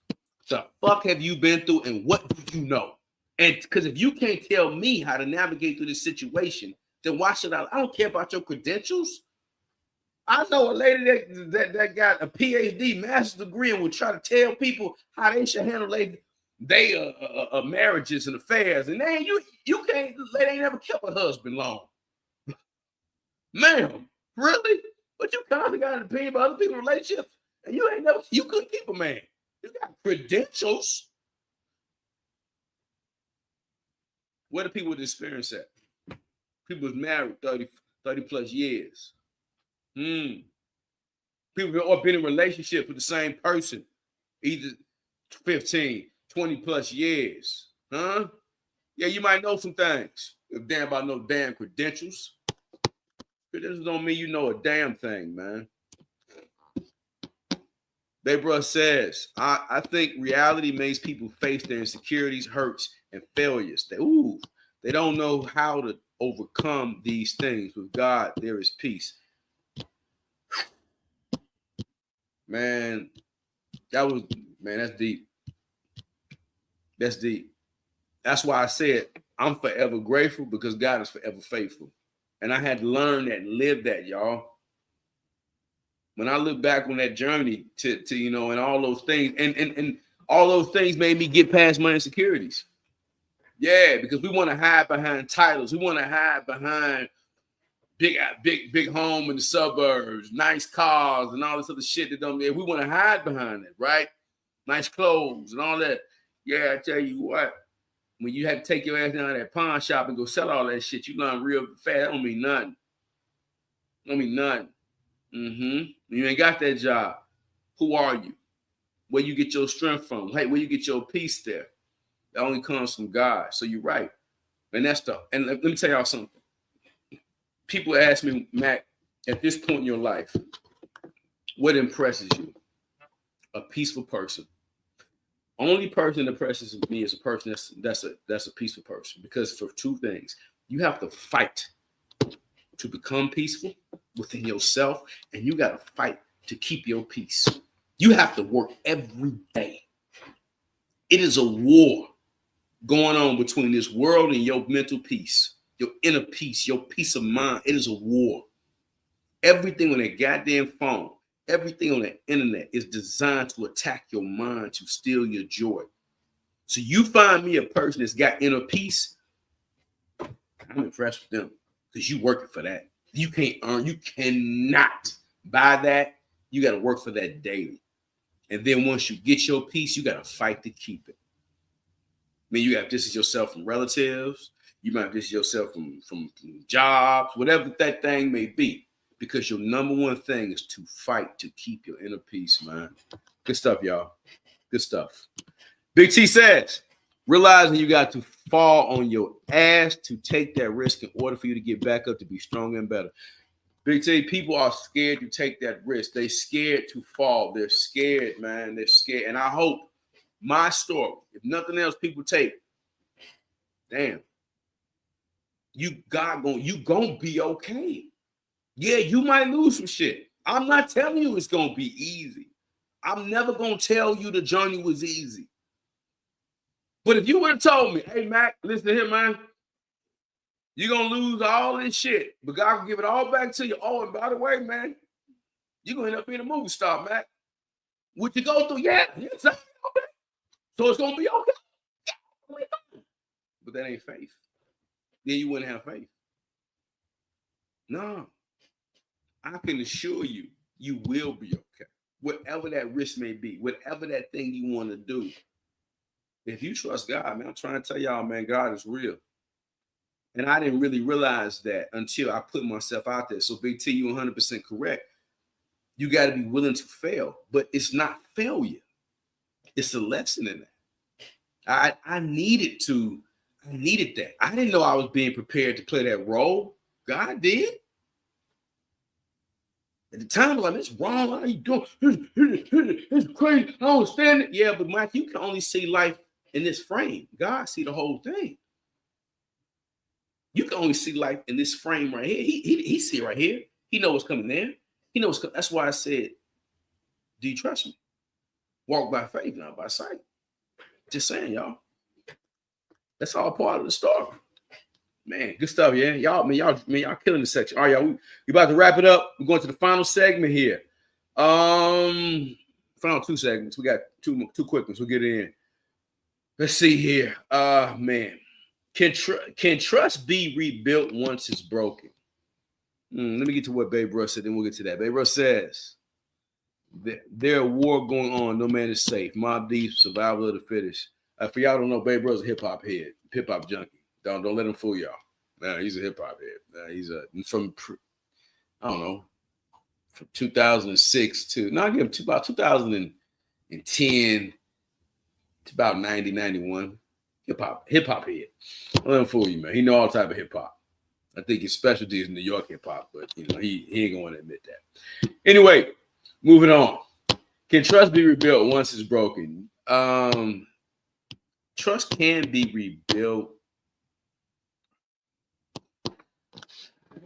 The fuck have you been through, and what do you know? And because if you can't tell me how to navigate through this situation, then why should I? I don't care about your credentials. I know a lady that got a PhD, master's degree, and would try to tell people how they should handle their marriages and affairs. And then you can't. Lady ain't never kept a husband long, ma'am. Really? But you constantly got an opinion about other people's relationships, and you couldn't keep a man. You got credentials. Where do people with experience at? People was married 30 plus years. People have been in relationships with the same person, either 15, 20 plus years. Huh? Yeah, you might know some things. Damn about no damn credentials. Credentials don't mean you know a damn thing, man. Debra says, I think reality makes people face their insecurities, hurts, and failures. They don't know how to overcome these things. With God, there is peace. Man, that's deep. That's deep. That's why I said I'm forever grateful, because God is forever faithful. And I had to learn that and live that, y'all. When I look back on that journey to and all those things, and all those things made me get past my insecurities. Yeah, because we want to hide behind titles. We want to hide behind big home in the suburbs, nice cars, and all this other shit that don't. We want to hide behind it, right? Nice clothes and all that. Yeah, I tell you what, when you have to take your ass down to that pawn shop and go sell all that shit, you learn real fast. That don't mean nothing. Don't mean nothing. You ain't got that job. Who are you? Where you get your strength from? Hey, where you get your peace there? That only comes from God. So you're right. And that's and let me tell y'all something. People ask me, Mac, at this point in your life, what impresses you? A peaceful person. Only person that impresses me is a person that's a peaceful person. Because for two things, you have to fight to become peaceful within yourself, and you got to fight to keep your peace. You have to work every day. It is a war going on between this world and your mental peace, your inner peace, your peace of mind. It is a war. Everything on that goddamn phone, everything on the internet is designed to attack your mind, to steal your joy. So you find me a person that's got inner peace, I'm impressed with them, because you working for that. You cannot buy that. You got to work for that daily. And then once you get your peace, you got to fight to keep it. I mean, you got to distance yourself from relatives. You might distance yourself from jobs, whatever that thing may be, because your number one thing is to fight to keep your inner peace, man. Good stuff, y'all. Good stuff. Big T says, realizing you got to fall on your ass to take that risk in order for you to get back up to be stronger and better. Big T, people are scared to take that risk. They scared to fall. They're scared, man. They're scared. And I hope my story, if nothing else, people take, damn, you gonna be okay. Yeah, you might lose some shit. I'm not telling you it's gonna be easy. I'm never gonna tell you the journey was easy. But if you would have told me, hey Mac, listen to him, man, you're gonna lose all this shit, but God will give it all back to you. Oh, and by the way, man, you're gonna end up being a movie star, Mac. What you go through, yeah. So it's gonna be okay. But that ain't faith. Then you wouldn't have faith. No. I can assure you, you will be okay. Whatever that risk may be, whatever that thing you want to do. If you trust God, man, I'm trying to tell y'all, man, God is real. And I didn't really realize that until I put myself out there. So Big T, you're 100% correct. You got to be willing to fail, but it's not failure. It's a lesson in that. I needed that. I didn't know I was being prepared to play that role. God did. At the time, I was like, it's wrong. How you doing? It's crazy. I don't understand it. Yeah, but Mike, you can only see life in this frame. God see the whole thing. You can only see life in this frame right here. He see it right here. He knows what's coming there. He knows. That's why I said, do you trust me? Walk by faith, not by sight. Just saying, y'all. That's all part of the story. Man, good stuff, yeah. Y'all killing the section. All right, y'all. We about to wrap it up. We're going to the final segment here. Final two segments. We got two quick ones. We'll get it in. Let's see here. Man. Can trust be rebuilt once it's broken? Let me get to what Babe Russ said, then we'll get to that. Babe Russ says, there's a war going on. No man is safe. Mobb Deep, survival of the fittest. For y'all don't know, Babe Russ is a hip-hop head, hip-hop junkie. Don't let him fool y'all. Man, he's a hip-hop head. He's from 2006 to, no, I give him about 2010 to about 90, 91. Hip-hop head. Don't let him fool you, man. He know all type of hip-hop. I think his specialty is New York hip-hop, but he ain't going to admit that. Anyway, moving on. Can trust be rebuilt once it's broken? Trust can be rebuilt.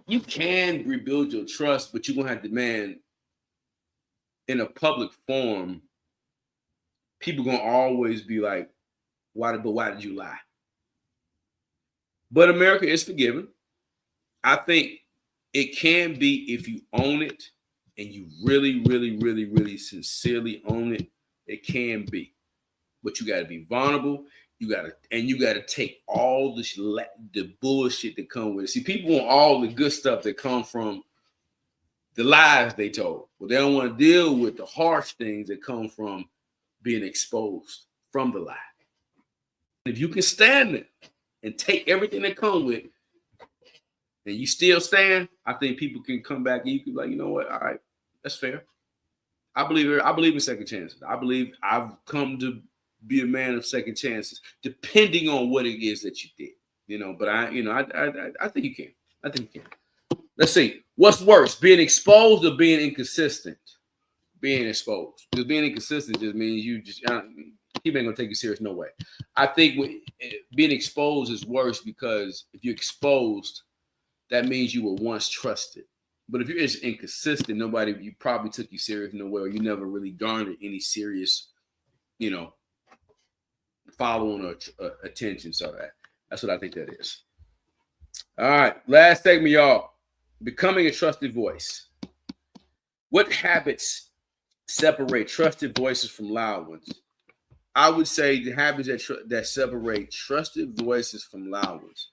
You can rebuild your trust, but you're going to have to, man, in a public forum, people going to always be like, why did you lie? But America is forgiving. I think it can be if you own it and you really, really, really, really sincerely own it. It can be, but you got to be vulnerable. You got to take all the bullshit that come with it. See, people want all the good stuff that come from the lies they told, but they don't want to deal with the harsh things that come from being exposed from the lie. If you can stand it and take everything that comes with it, and you still stand, I think people can come back and you can be like, you know what? All right, that's fair. I believe in second chances. I believe I've come to be a man of second chances, depending on what it is that you did. But I think you can. I think you can. Let's see. What's worse, being exposed or being inconsistent? Being exposed. Because being inconsistent just means you just he ain't gonna take you serious, no way. I think being exposed is worse because if you're exposed, that means you were once trusted. But if you're just inconsistent, you probably took you serious, no way, or you never really garnered any serious, following or attention. So that's what I think that is. All right, last segment, y'all. Becoming a trusted voice. What habits separate trusted voices from loud ones? I would say the habits that separate trusted voices from loud ones.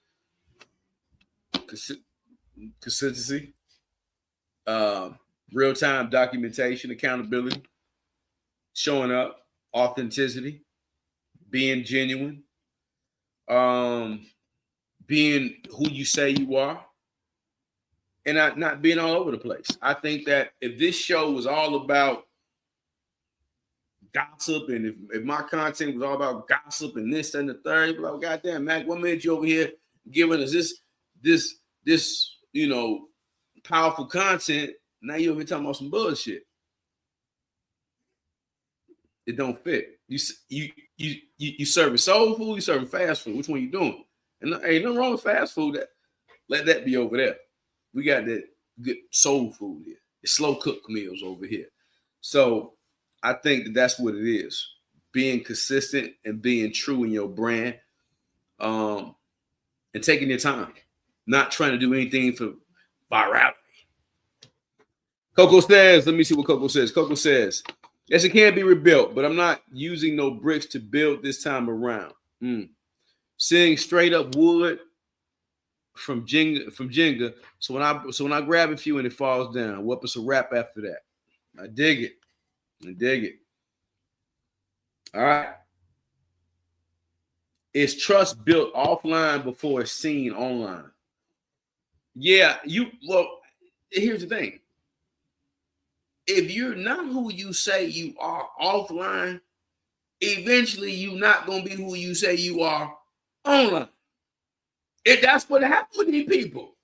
Consistency, real-time documentation, accountability, showing up, authenticity, being genuine, being who you say you are, and not being all over the place. I think that if this show was all about gossip, and if my content was all about gossip and this and the third, you'd be like, goddamn, Mac, what made you over here giving us this powerful content. Now you're over here talking about some bullshit. It don't fit. You serving soul food, you serving fast food. Which one you doing? And ain't nothing wrong with fast food. Let that be over there. We got that good soul food here. It's slow cooked meals over here. So I think that's what it is. Being consistent and being true in your brand, and taking your time, not trying to do anything for virality. Coco says, let me see what Coco says. Coco says, yes, it can be rebuilt, but I'm not using no bricks to build this time around. Seeing straight up wood from Jenga. So when I grab a few and it falls down, what was a wrap after that? I dig it. All right. Is trust built offline before it's seen online? Yeah, here's the thing. If you're not who you say you are offline, eventually you're not going to be who you say you are online. That's what happens with these people.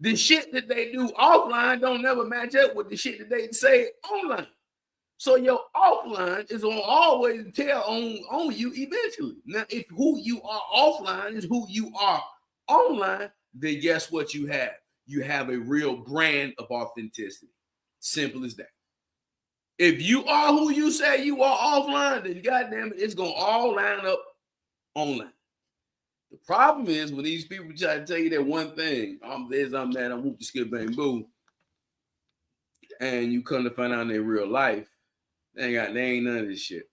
The shit that they do offline don't never match up with the shit that they say online. So your offline is going to always tell on you eventually. Now, if who you are offline is who you are online, then guess what you have? You have a real brand of authenticity. Simple as that. If you are who you say you are offline, then goddamn it, it's going to all line up online. The problem is when these people try to tell you that one thing, I'm this, I'm that, I'm whoop the skip bang boo, and you come to find out in their real life, they ain't none of this shit.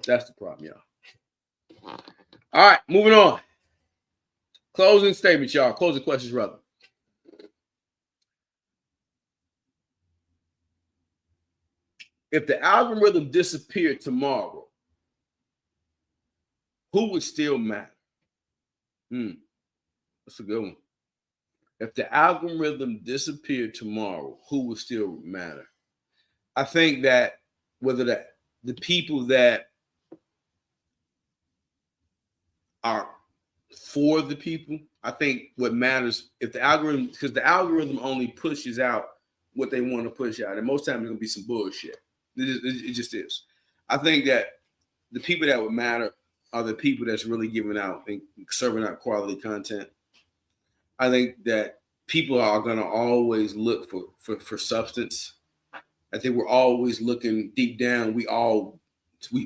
That's the problem, y'all. All right, moving on. Closing statements, y'all. Closing questions, rather. If the algorithm disappeared tomorrow, who would still matter? That's a good one. If the algorithm disappeared tomorrow, who would still matter? I think that whether the people that are for the people, I think what matters if the algorithm, because the algorithm only pushes out what they want to push out, and most times it's gonna be some bullshit. It just is. I think that the people that would matter are the people that's really giving out and serving out quality content. I think that people are gonna always look for substance. I think we're always looking deep down.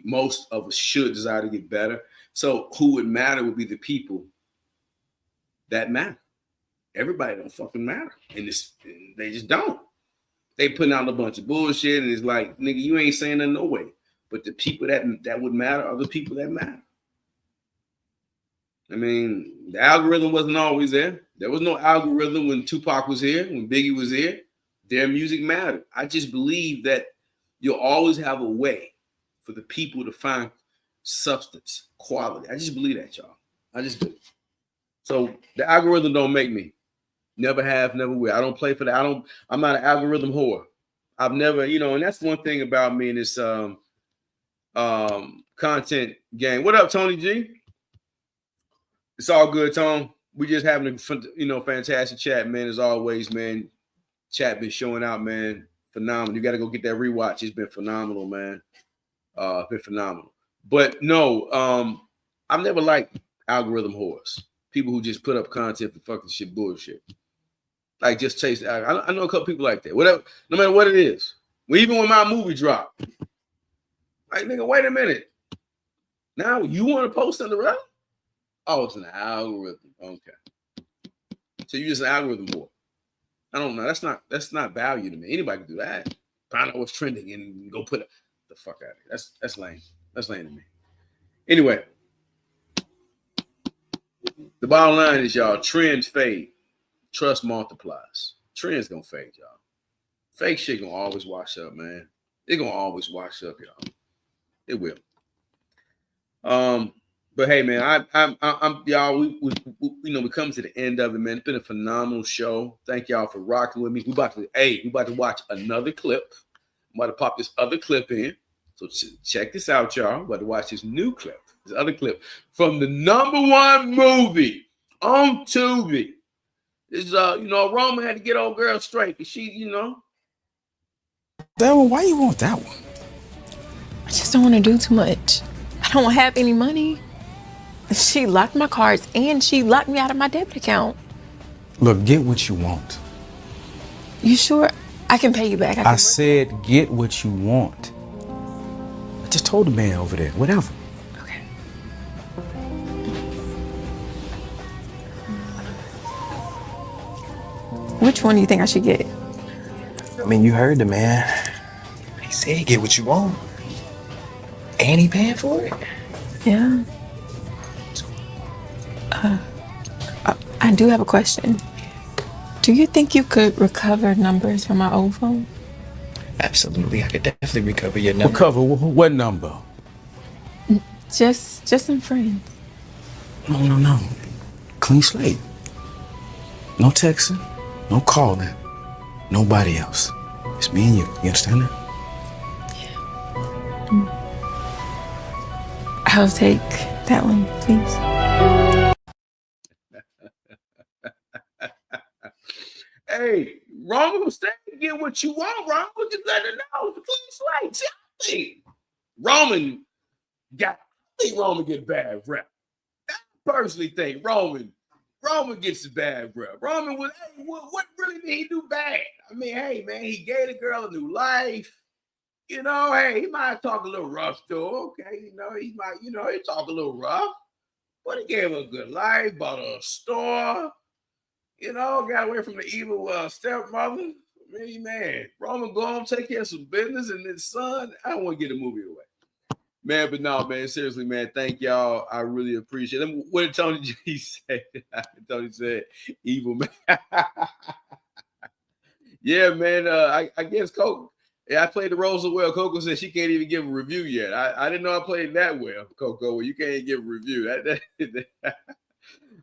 Most of us should desire to get better. So who would matter would be the people that matter. Everybody don't fucking matter. They just don't. They putting out a bunch of bullshit and it's like, nigga, you ain't saying that no way. But the people that would matter are the people that matter. I mean, the algorithm wasn't always there. There was no algorithm when Tupac was here, when Biggie was here. Their music mattered. I just believe that you'll always have a way for the people to find substance, quality. I just believe that, y'all. I just do. So the algorithm don't make me. Never have, never will. I don't play for that. I'm not an algorithm whore. I've never, and that's one thing about me in this content game. What up, Tony G? It's all good, Tone. We just having a fantastic chat, man, as always, man. Chat been showing out, man. Phenomenal. You got to go get that rewatch. It's been phenomenal, man. Been phenomenal. But no, I've never liked algorithm whores. People who just put up content for fucking shit bullshit. Like just chase. I know a couple people like that. Whatever, no matter what it is. Even when my movie dropped, like nigga, wait a minute. Now you want to post on the road? Oh, it's an algorithm. Okay. So you're just an algorithm whore. I don't know. That's not value to me. Anybody can do that. Find out what's trending and go put the fuck out of here. That's lame. That's lame to me. Anyway, the bottom line is, y'all, trends fade. Trust multiplies. Trends gonna fade, y'all. Fake shit gonna always wash up, man. It's gonna always wash up, y'all. It will. But hey, man, I'm y'all. We come to the end of it, man. It's been a phenomenal show. Thank y'all for rocking with me. We about to watch another clip. I'm about to pop this other clip in. So check this out, y'all. We're about to watch this new clip, this other clip from the #1 movie on Tubi. This Roman had to get old girl straight. Cause she, That one, why you want that one? I just don't want to do too much. I don't have any money. She locked my cards and she locked me out of my debit account. Look, get what you want. You sure? I can pay you back. I said get what you want. I just told the man over there, whatever. Okay. Which one do you think I should get? I mean, you heard the man. He said get what you want. And he paying for it? Yeah. I do have a question. Do you think you could recover numbers from my old phone? Absolutely. I could definitely recover your number. Recover what number? Just some friends. No. Clean slate. No texting, no calling, nobody else. It's me and you. You understand that? I'll take that one, please. Hey, Roman will stay and get what you want, Roman. Just let her know. It's a clean slate. See, I think Roman get a bad rep. I personally think Roman gets a bad rep. Roman was, hey, what really did he do bad? I mean, hey, man, he gave the girl a new life. Hey, he might talk a little rough to her. Okay, he might, he talk a little rough, but he gave her a good life, bought her a store. Got away from the evil stepmother. I mean, man, Roman go on, take care of some business, and his son, I don't want to get the movie away. Man, but no, man, seriously, man, thank y'all. I really appreciate it. What did Tony G say? Tony said, evil man. Yeah, man, I guess Coco. Yeah, I played the role so well. Coco said she can't even give a review yet. I didn't know I played that well, Coco. Well, you can't even give a review.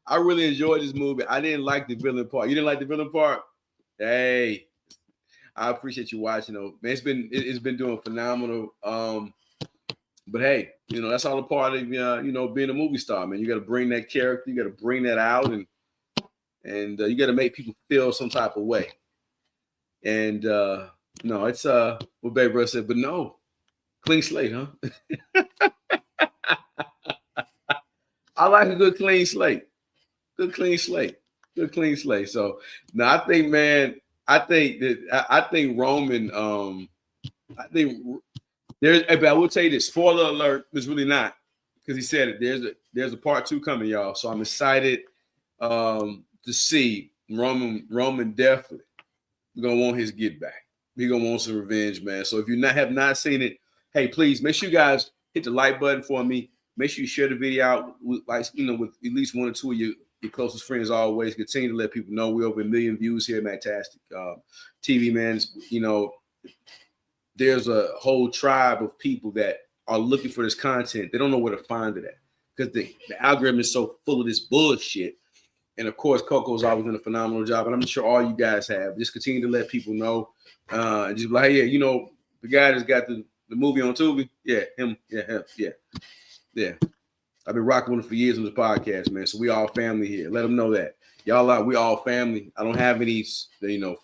I really enjoyed this movie. I didn't like the villain part. You didn't like the villain part? Hey, I appreciate you watching. Man, it's been doing phenomenal. But hey, that's all a part of being a movie star, man. You got to bring that character. You got to bring that out, and you got to make people feel some type of way. And no, it's what Baby Bro said, but no, clean slate, huh? I like a good clean slate. Good clean slate. So now I think, man, I think Roman, I think but I will tell you this, spoiler alert, it's really not, because he said it. There's a part 2 coming, y'all. So I'm excited to see Roman definitely gonna want his get back. He's gonna want some revenge, man. So if you have not seen it, hey, please make sure you guys hit the like button for me. Make sure you share the video out with with at least 1 or 2 of your closest friends. Always continue to let people know we're over 1 million views here at Fantastic TV, man. There's a whole tribe of people that are looking for this content. They don't know where to find it at because the algorithm is so full of this bullshit. And of course, Coco's always done a phenomenal job, and I'm sure all you guys have. Just continue to let people know. Just like, hey, yeah, the guy that's got the movie on Tubi. Yeah, him. Yeah. I've been rocking with him for years on this podcast, man. So we all family here. Let them know that. Y'all we all family. I don't have any,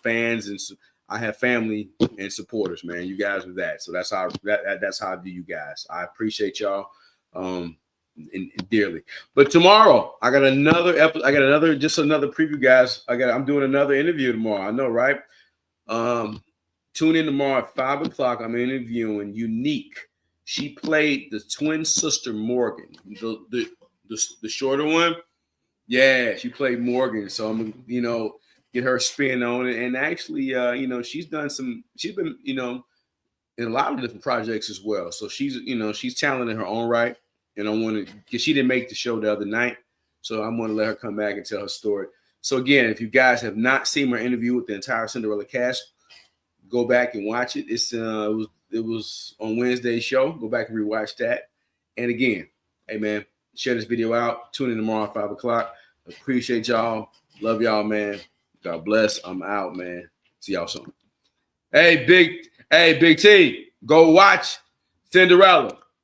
fans, and I have family and supporters, man. You guys are that. So that's how I view you guys. I appreciate y'all and dearly. But tomorrow, I got another episode. I got another preview, guys. I'm doing another interview tomorrow. I know, right? Tune in tomorrow at 5:00. I'm interviewing Unique. She played the twin sister Morgan, the shorter one. Yeah, she played Morgan. So I'm gonna, get her spin on it. And actually, she's been, in a lot of different projects as well. So she's talented in her own right. And I want to, because she didn't make the show the other night. So I'm going to let her come back and tell her story. So again, if you guys have not seen my interview with the entire Cinderella cast, go back and watch it. It was on Wednesday's show. Go back and rewatch that. And again, hey man, share this video out. Tune in tomorrow at 5:00. Appreciate y'all. Love y'all, man. God bless. I'm out, man. See y'all soon. Hey, Big T, go watch Cinderella.